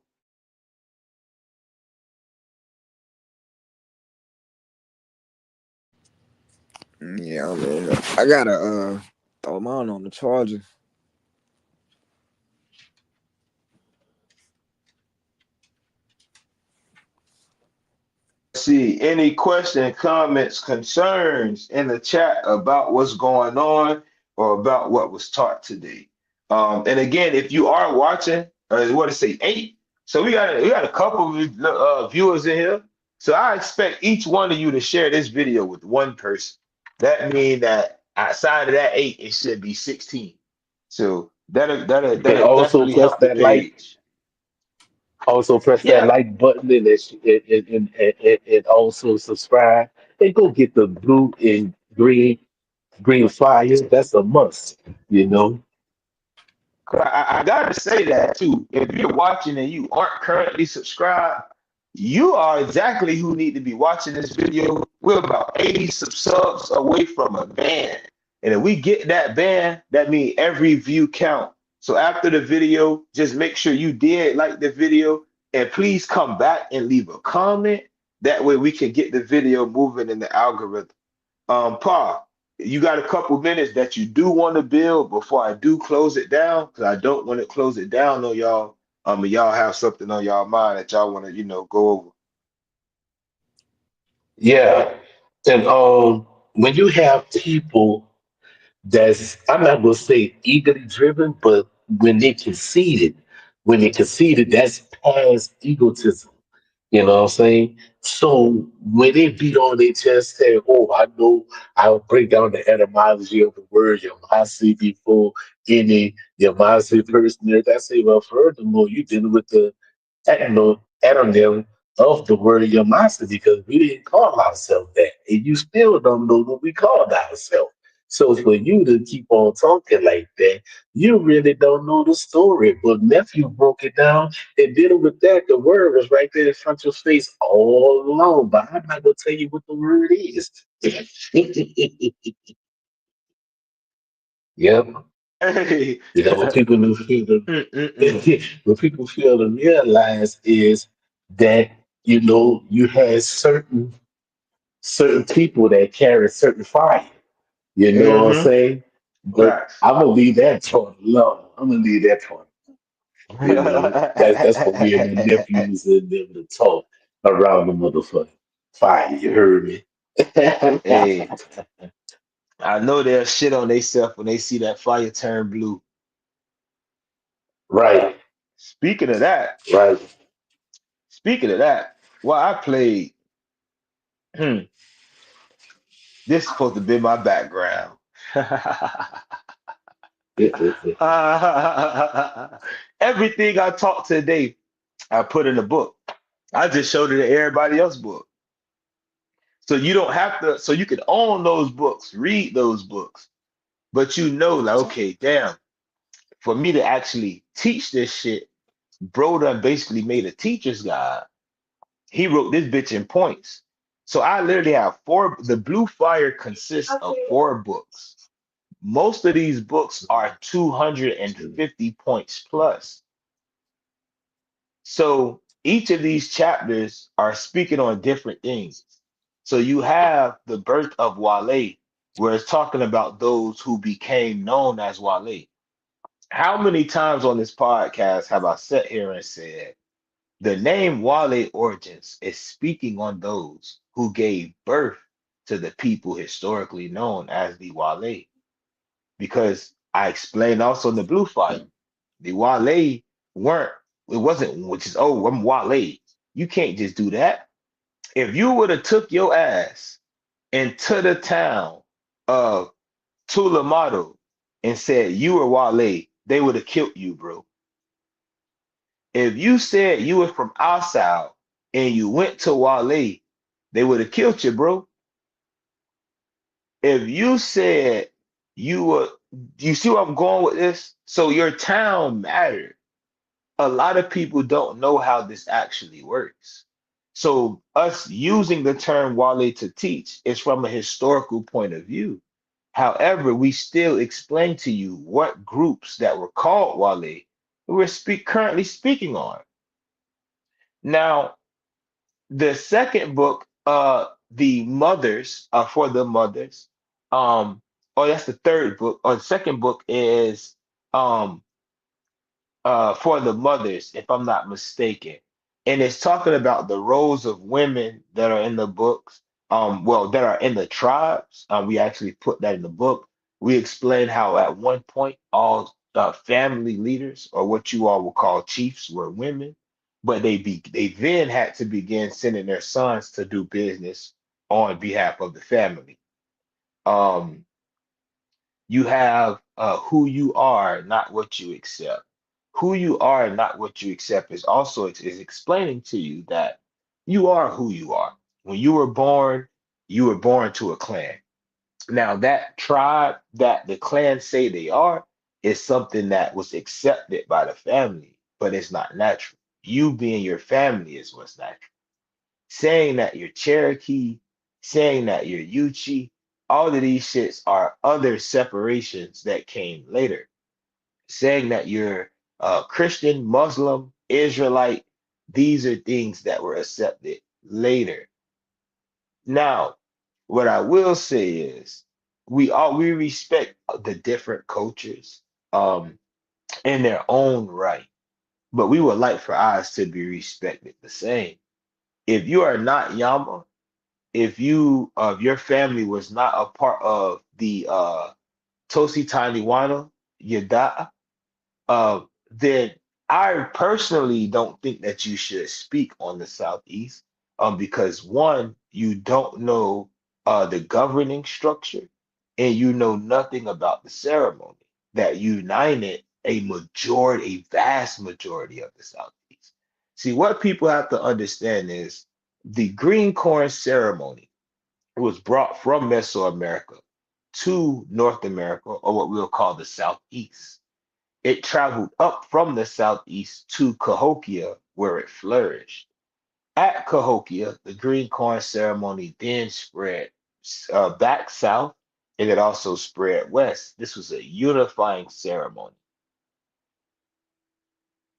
Yeah, man. I gotta throw mine on the charger.
See any question, comments, concerns in the chat about what's going on or about what was taught today. And again, if you are watching, what to say, eight. So we got a couple of viewers in here. So I expect each one of you to share this video with one person. That means that outside of that eight, it should be 16. So
And
that'll definitely help the page.
also press that
Yeah,
like button, and also subscribe. And go get the blue and green fire. That's a must, you know.
I gotta say that too. If you're watching and you aren't currently subscribed, You are exactly who need to be watching this video. We're about 80 subs away from a ban. And if we get that ban, that means every view count. So after the video, just make sure you did like the video and please come back and leave a comment. That way we can get the video moving in the algorithm. Pa, you got a couple minutes that you do want to build before I do close it down, because I don't want to close it down on y'all. And y'all have something on y'all mind that y'all want to, go over.
Yeah. And when you have people that's, I'm not gonna say eagerly driven, but when they conceited, that's past egotism. You know what I'm saying? So when they beat on their chest, say, "Oh, I know," I'll break down the etymology of the word Yamasi before any Yamasi person there. I say, well, furthermore, you dealing with the anonym of the word Yamasi because we didn't call ourselves that, and you still don't know what we called ourselves. So for you to keep on talking like that, you really don't know the story. But nephew broke it down and dealing with that, the word was right there in front of your face all along. But I'm not gonna tell you what the word is. Yep.
Hey.
Because what people do feel
Mm-mm-mm.
what people fail to realize is that you had certain people that carry certain fire. You know what I'm
Mm-hmm.
saying? But
Facts.
I'm gonna leave that part alone. I'm gonna leave that part. That's for me and the nephews and them to talk around the motherfucking fire. You heard me?
Hey, I know they'll shit on themselves when they see that fire turn blue.
Right,
Speaking of that,
right.
speaking of that, well, I played, this is supposed to be my background. Everything I taught today, I put in a book. I just showed it to everybody else book. So you don't have to, so you can own those books, read those books, but like, okay, damn, for me to actually teach this shit, bro done basically made a teacher's guide. He wrote this bitch in points. So I literally have the Blue Fire consists of 4 books. Most of these books are 250 points plus. So each of these chapters are speaking on different things. So you have the birth of Wale, where it's talking about those who became known as Wale. How many times on this podcast have I sat here and said the name Wale Origins is speaking on those who gave birth to the people historically known as the Wale? Because I explained also in the Blue Fire, the Wale weren't, it wasn't, which is, oh, I'm Wale. You can't just do that. If you would have took your ass into the town of Tulamato and said you were Wale, they would have killed you, bro. If you said you were from outside and you went to Wale, they would have killed you, bro. If you said you were, you see where I'm going with this? So your town mattered. A lot of people don't know how this actually works. So us using the term Wale to teach is from a historical point of view. However, we still explain to you what groups that were called Wale currently speaking on. Now, the second book, the mothers are for the mothers. Um, oh, that's the third book. Or the second book is um for the mothers, if I'm not mistaken. And it's talking about the roles of women that are in the books, well, that are in the tribes. We actually put that in the book. We explain how at one point all family leaders, or what you all will call chiefs, were women, but they then had to begin sending their sons to do business on behalf of the family. Um, you have who you are, not what you accept. Who you are, not what you accept, is also is explaining to you that you are who you are. When you were born to a clan. Now, that tribe that the clan say they are is something that was accepted by the family, but it's not natural. You being your family is what's natural. saying that you're Cherokee, saying that you're Yuchi. All of these shits are other separations that came later. Saying that you're Christian, Muslim, Israelite, these are things that were accepted later. Now, what I will say is we respect the different cultures in their own right, but we would like for ours to be respected the same. If you are not Yama, if you of your family was not a part of the Tosi Taniwana Yada, uh, then I personally don't think that you should speak on the Southeast, because one, you don't know the governing structure, and you know nothing about the ceremony that united a vast majority of the Southeast. See, what people have to understand is the green corn ceremony was brought from Mesoamerica to North America, or what we'll call the Southeast. It traveled up from the southeast to Cahokia, where it flourished. At Cahokia, the green corn ceremony then spread back south, and it also spread west. This was a unifying ceremony.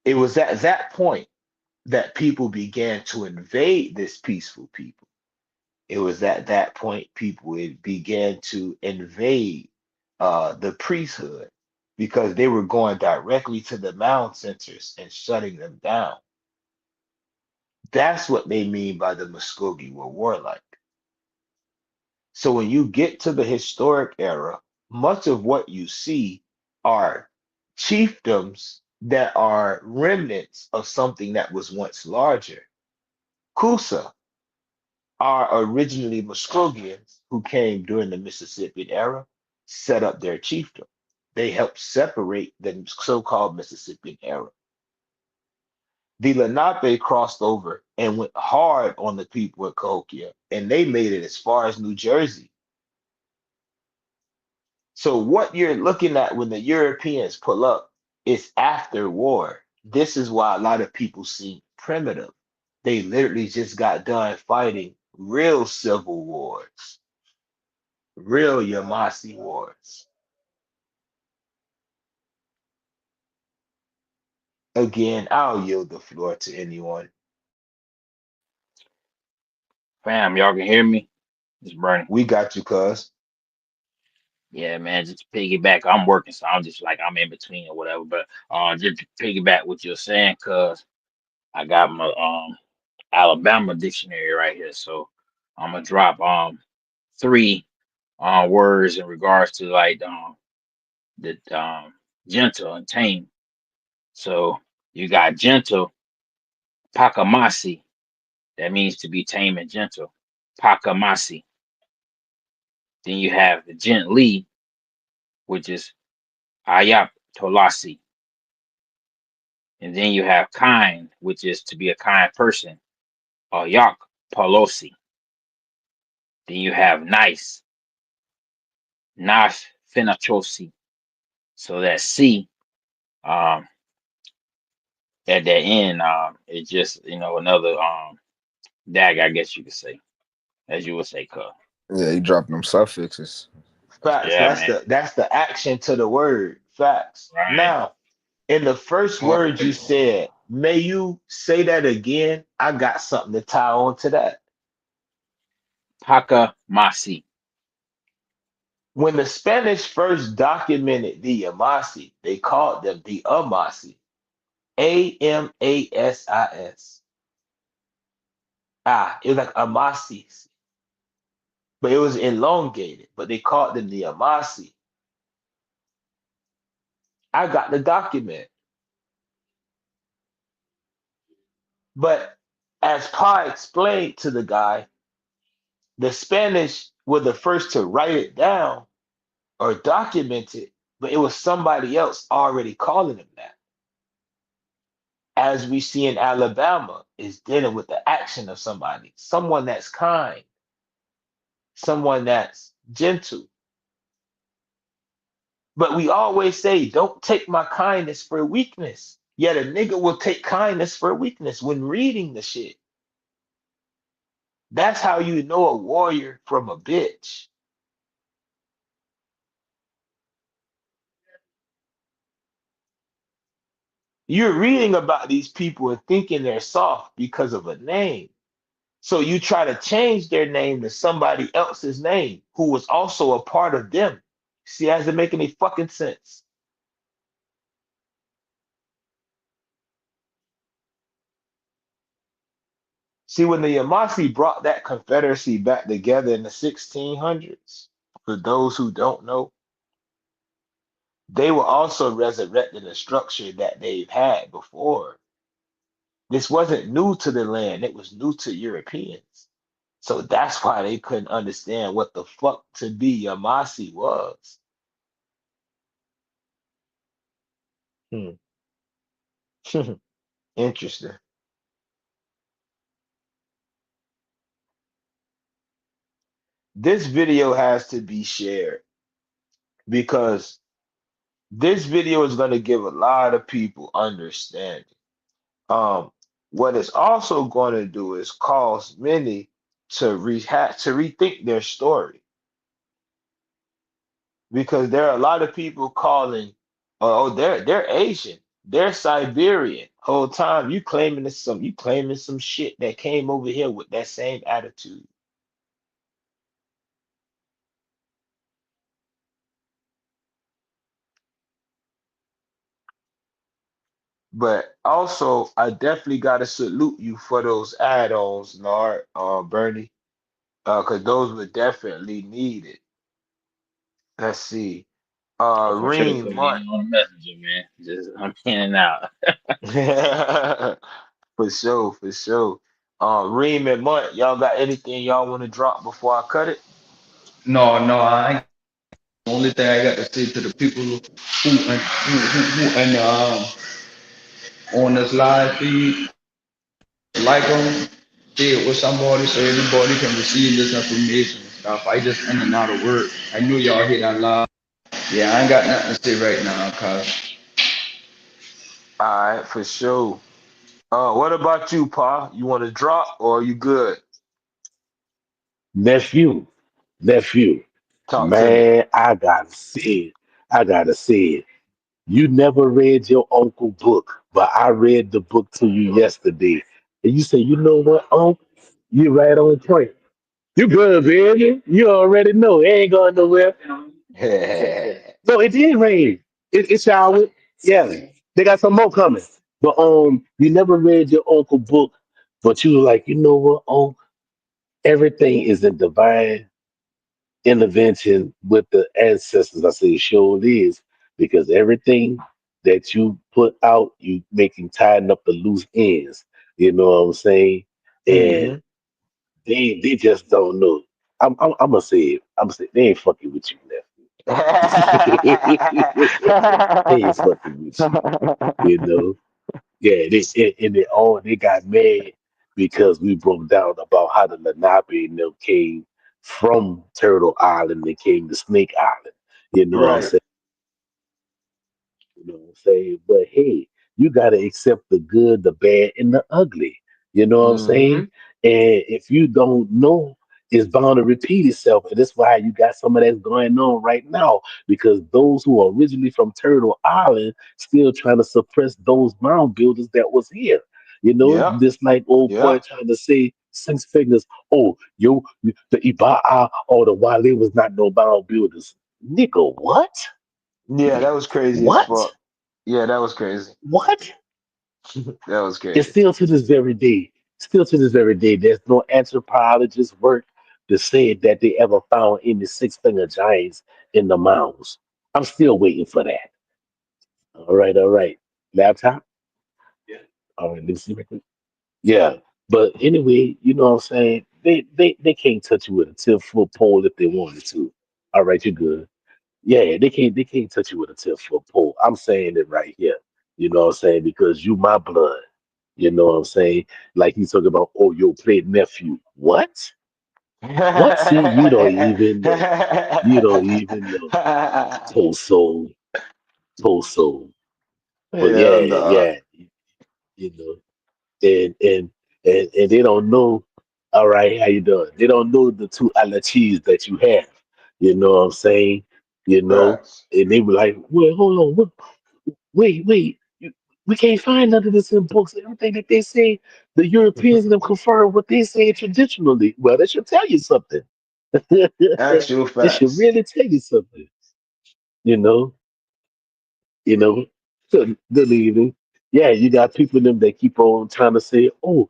It was at that point that people began to invade this peaceful people. It was at that point people began to invade the priesthood because they were going directly to the mound centers and shutting them down. That's what they mean by the Muskogee were warlike. So when you get to the historic era, much of what you see are chiefdoms that are remnants of something that was once larger. Coosa are originally Muskogeans who came during the Mississippian era, set up their chiefdom. They helped separate the so-called Mississippian era. The Lenape crossed over and went hard on the people of Cahokia, and they made it as far as New Jersey. So what you're looking at when the Europeans pull up is after war. This is why a lot of people seem primitive. They literally just got done fighting real civil wars, real Yamasi wars. Again, I'll yield the floor to anyone.
Fam, y'all can hear me? It's burning.
We got you, cuz.
Yeah, man, just to piggyback. I'm working, so I'm just like I'm in between or whatever. But just to piggyback what you're saying, cause I got my Alabama dictionary right here. So I'm gonna drop three words in regards to like the gentle and tame. So you got gentle, pakamasi. That means to be tame and gentle. Pakamasi. Then you have the gently, which is ayap tolasi. And then you have kind, which is to be a kind person, ayak palosi. Then you have nice, naf finachosi. So that C um at the end, it's just another dag, I guess you could say, as you would say, cuz.
Yeah, you dropping them suffixes.
Facts.
Yeah, man.
That's the action to the word. Facts.
Right.
Now, in the first word you said, may you say that again? I got something to tie on to that.
Paka Masi.
When the Spanish first documented the Yamasi, they called them the Amasi. Amasis. Ah, it was like Amasis, but it was elongated, but they called them the Amasi. I got the document. But as Pa explained to the guy, the Spanish were the first to write it down or document it, but it was somebody else already calling them that. As we see in Alabama, is dealing with the action of somebody, someone that's kind, someone that's gentle. But we always say, don't take my kindness for weakness. Yet a nigga will take kindness for weakness when reading the shit. That's how you know a warrior from a bitch. You're reading about these people and thinking they're soft because of a name. So you try to change their name to somebody else's name who was also a part of them. See, does it make any fucking sense? See, when the Yamasi brought that confederacy back together in the 1600s, for those who don't know, they were also resurrecting a structure that they've had before. This wasn't new to the land, it was new to Europeans. So that's why they couldn't understand what the fuck to be Yamasi was. Hmm. Interesting. This video has to be shared because this video is going to give a lot of people understanding. Um, what it's also going to do is cause many to rethink their story because there are a lot of people calling, oh, they're Asian, they're Siberian. Whole time you claiming some shit that came over here with that same attitude. But also, I definitely got to salute you for those add-ons, Nard, Bernie, because those were definitely needed. Let's see.
Oh, for sure.
Reem
So hit
Munt.
me on the messenger, man. Just I'm in and out.
For sure, for sure. Reem and Munt, y'all got anything y'all want to drop before I cut it?
No, no, I ain't. The only thing I got to say to the people who and on this live feed, like them, share it with somebody so everybody can receive this information and stuff. I just in and out of work. I knew y'all hit that live. Yeah, I ain't got nothing to say right now, cause
All right, for sure. What about you, Pa? You want to drop or you good?
Nephew, nephew,
Talk to me.
man, I gotta say it. You never read your uncle book, but I read the book to you yesterday. And you say, you know what, Uncle? You right on point. You good, baby. You already know. It ain't going nowhere. No, it did rain. It showered. Yeah. They got some more coming. But you never read your uncle book, but you were like, you know what, Uncle? Everything is in divine intervention with the ancestors. I say it sure is because everything that you put out, you making tying up the loose ends. You know what I'm saying? And
Hmm.
they just don't know. I'm gonna say it. I'm gonna say they ain't fucking with you, nephew. They ain't fucking with you. You know? Yeah, and they all they got mad because we broke down about how the Lenape and them came from Turtle Island. They came to Snake Island. You know what I'm
Right.
saying? You know what I'm saying? But hey, you got to accept the good, the bad, and the ugly. You know what I'm saying?
Hmm.
And if you don't know, it's bound to repeat itself. And that's why you got some of that going on right now. Because those who are originally from Turtle Island still trying to suppress those mound builders that was here. You know,
Yep.
this like old boy
Yep.
trying to say six figures. Oh, the Iba'a or the Wale was not no mound builders. Nigga, what?
Yeah, that was crazy as
What?
fuck. Yeah, that was crazy.
What?
That was
And
crazy.
still to this very day, there's no anthropologist work to say that they ever found any six-finger giants in the mounds. I'm still waiting for that. All right, all right. Laptop? All right, let's see real quick. Yeah. But anyway, you know what I'm saying? They can't touch you with a 10-foot pole if they wanted to. All right, you're good. Yeah, they can't touch you with a 10-foot pole. I'm saying it right here. You know what I'm saying? Because you my blood. You know what I'm saying? Like he's talking about, oh, your play nephew. What? What? See, you don't even know. You don't even know. Toso, Toso. But
Hell
yeah,
no.
yeah, you know, and and and they don't know. All right, how you doing? They don't know the two allergies that you have. You know what I'm saying? You know,
Facts.
and they were like, "Well, hold on, wait. We can't find none of this in books. Everything that they say, the Europeans and them confirm what they say traditionally. Well, that should tell you something.
Actual
It should
facts.
really tell you something. You know, you know. Good evening. Yeah, you got people in them that keep on trying to say, oh,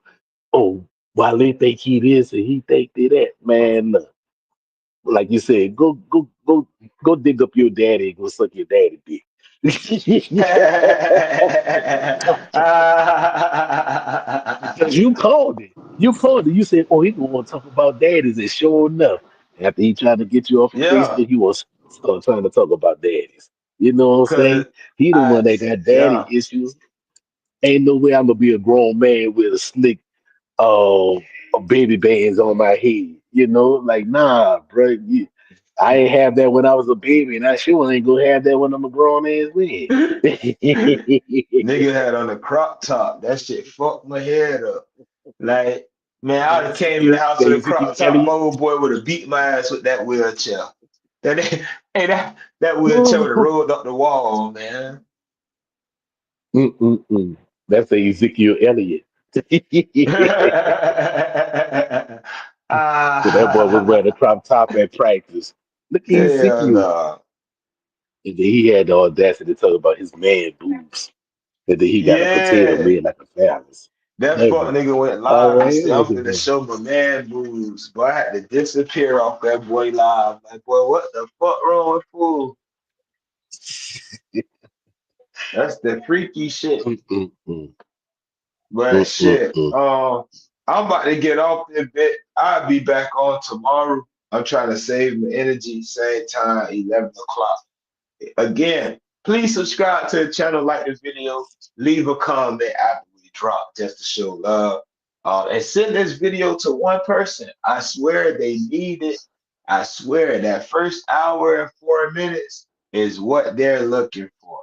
while they think he this and he think they that. Man, look, like you said, go dig up your daddy and go suck your daddy dick. Because you called it. You called it. You said, "Oh, he gonna want to talk about daddies," and sure enough, after he tried to get you off of
Yeah,
Facebook, he was start trying to talk about daddies. You know what I'm
cause
saying? He the one that got daddy
yeah.
issues. Ain't no way I'm gonna be a grown man with a slick baby bands on my head. You know, like nah, bro. I ain't have that when I was a baby, and I sure ain't gonna have that when I'm a grown ass man.
Nigga had on a crop top. That shit fucked my head up. Like, man,
The
I'd have came in the house with a
Ezekiel
crop top. My
Elliott.
old boy would have beat my ass with that wheelchair. That hey, that wheelchair would have rolled up the wall, man.
Mm-mm-mm. That's a Ezekiel Elliott. So that boy was wearing a
Ah,
crop top at practice. Look at
hell
Ezekiel.
no.
And then he had the audacity to talk about his man boobs. And then he got a potato
Yeah.
man like a phallus.
That
Hey,
fuck
bro.
nigga went
All
live and
right,
said,
look
I'm
at
gonna
him.
show my man boobs. Boy, I had to disappear off that boy live. Like, boy, what the fuck wrong with fool? That's the freaky shit.
Mm-mm-mm.
But shit,
Mm-mm-mm.
I'm about to get off this bit. I'll be back on tomorrow. I'm trying to save my energy, same time, 11 o'clock. Again, please subscribe to the channel, like the video, leave a comment after we drop just to show love. And send this video to one person. I swear they need it. I swear that first hour and 4 minutes is what they're looking for.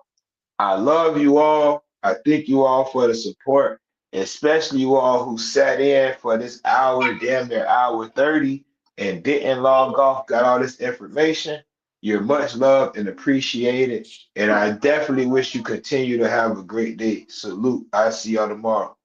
I love you all. I thank you all for the support, especially you all who sat in for this hour, damn near hour 30, and didn't log off, got all this information. You're much loved and appreciated. And I definitely wish you continue to have a great day. Salute. I'll see y'all tomorrow.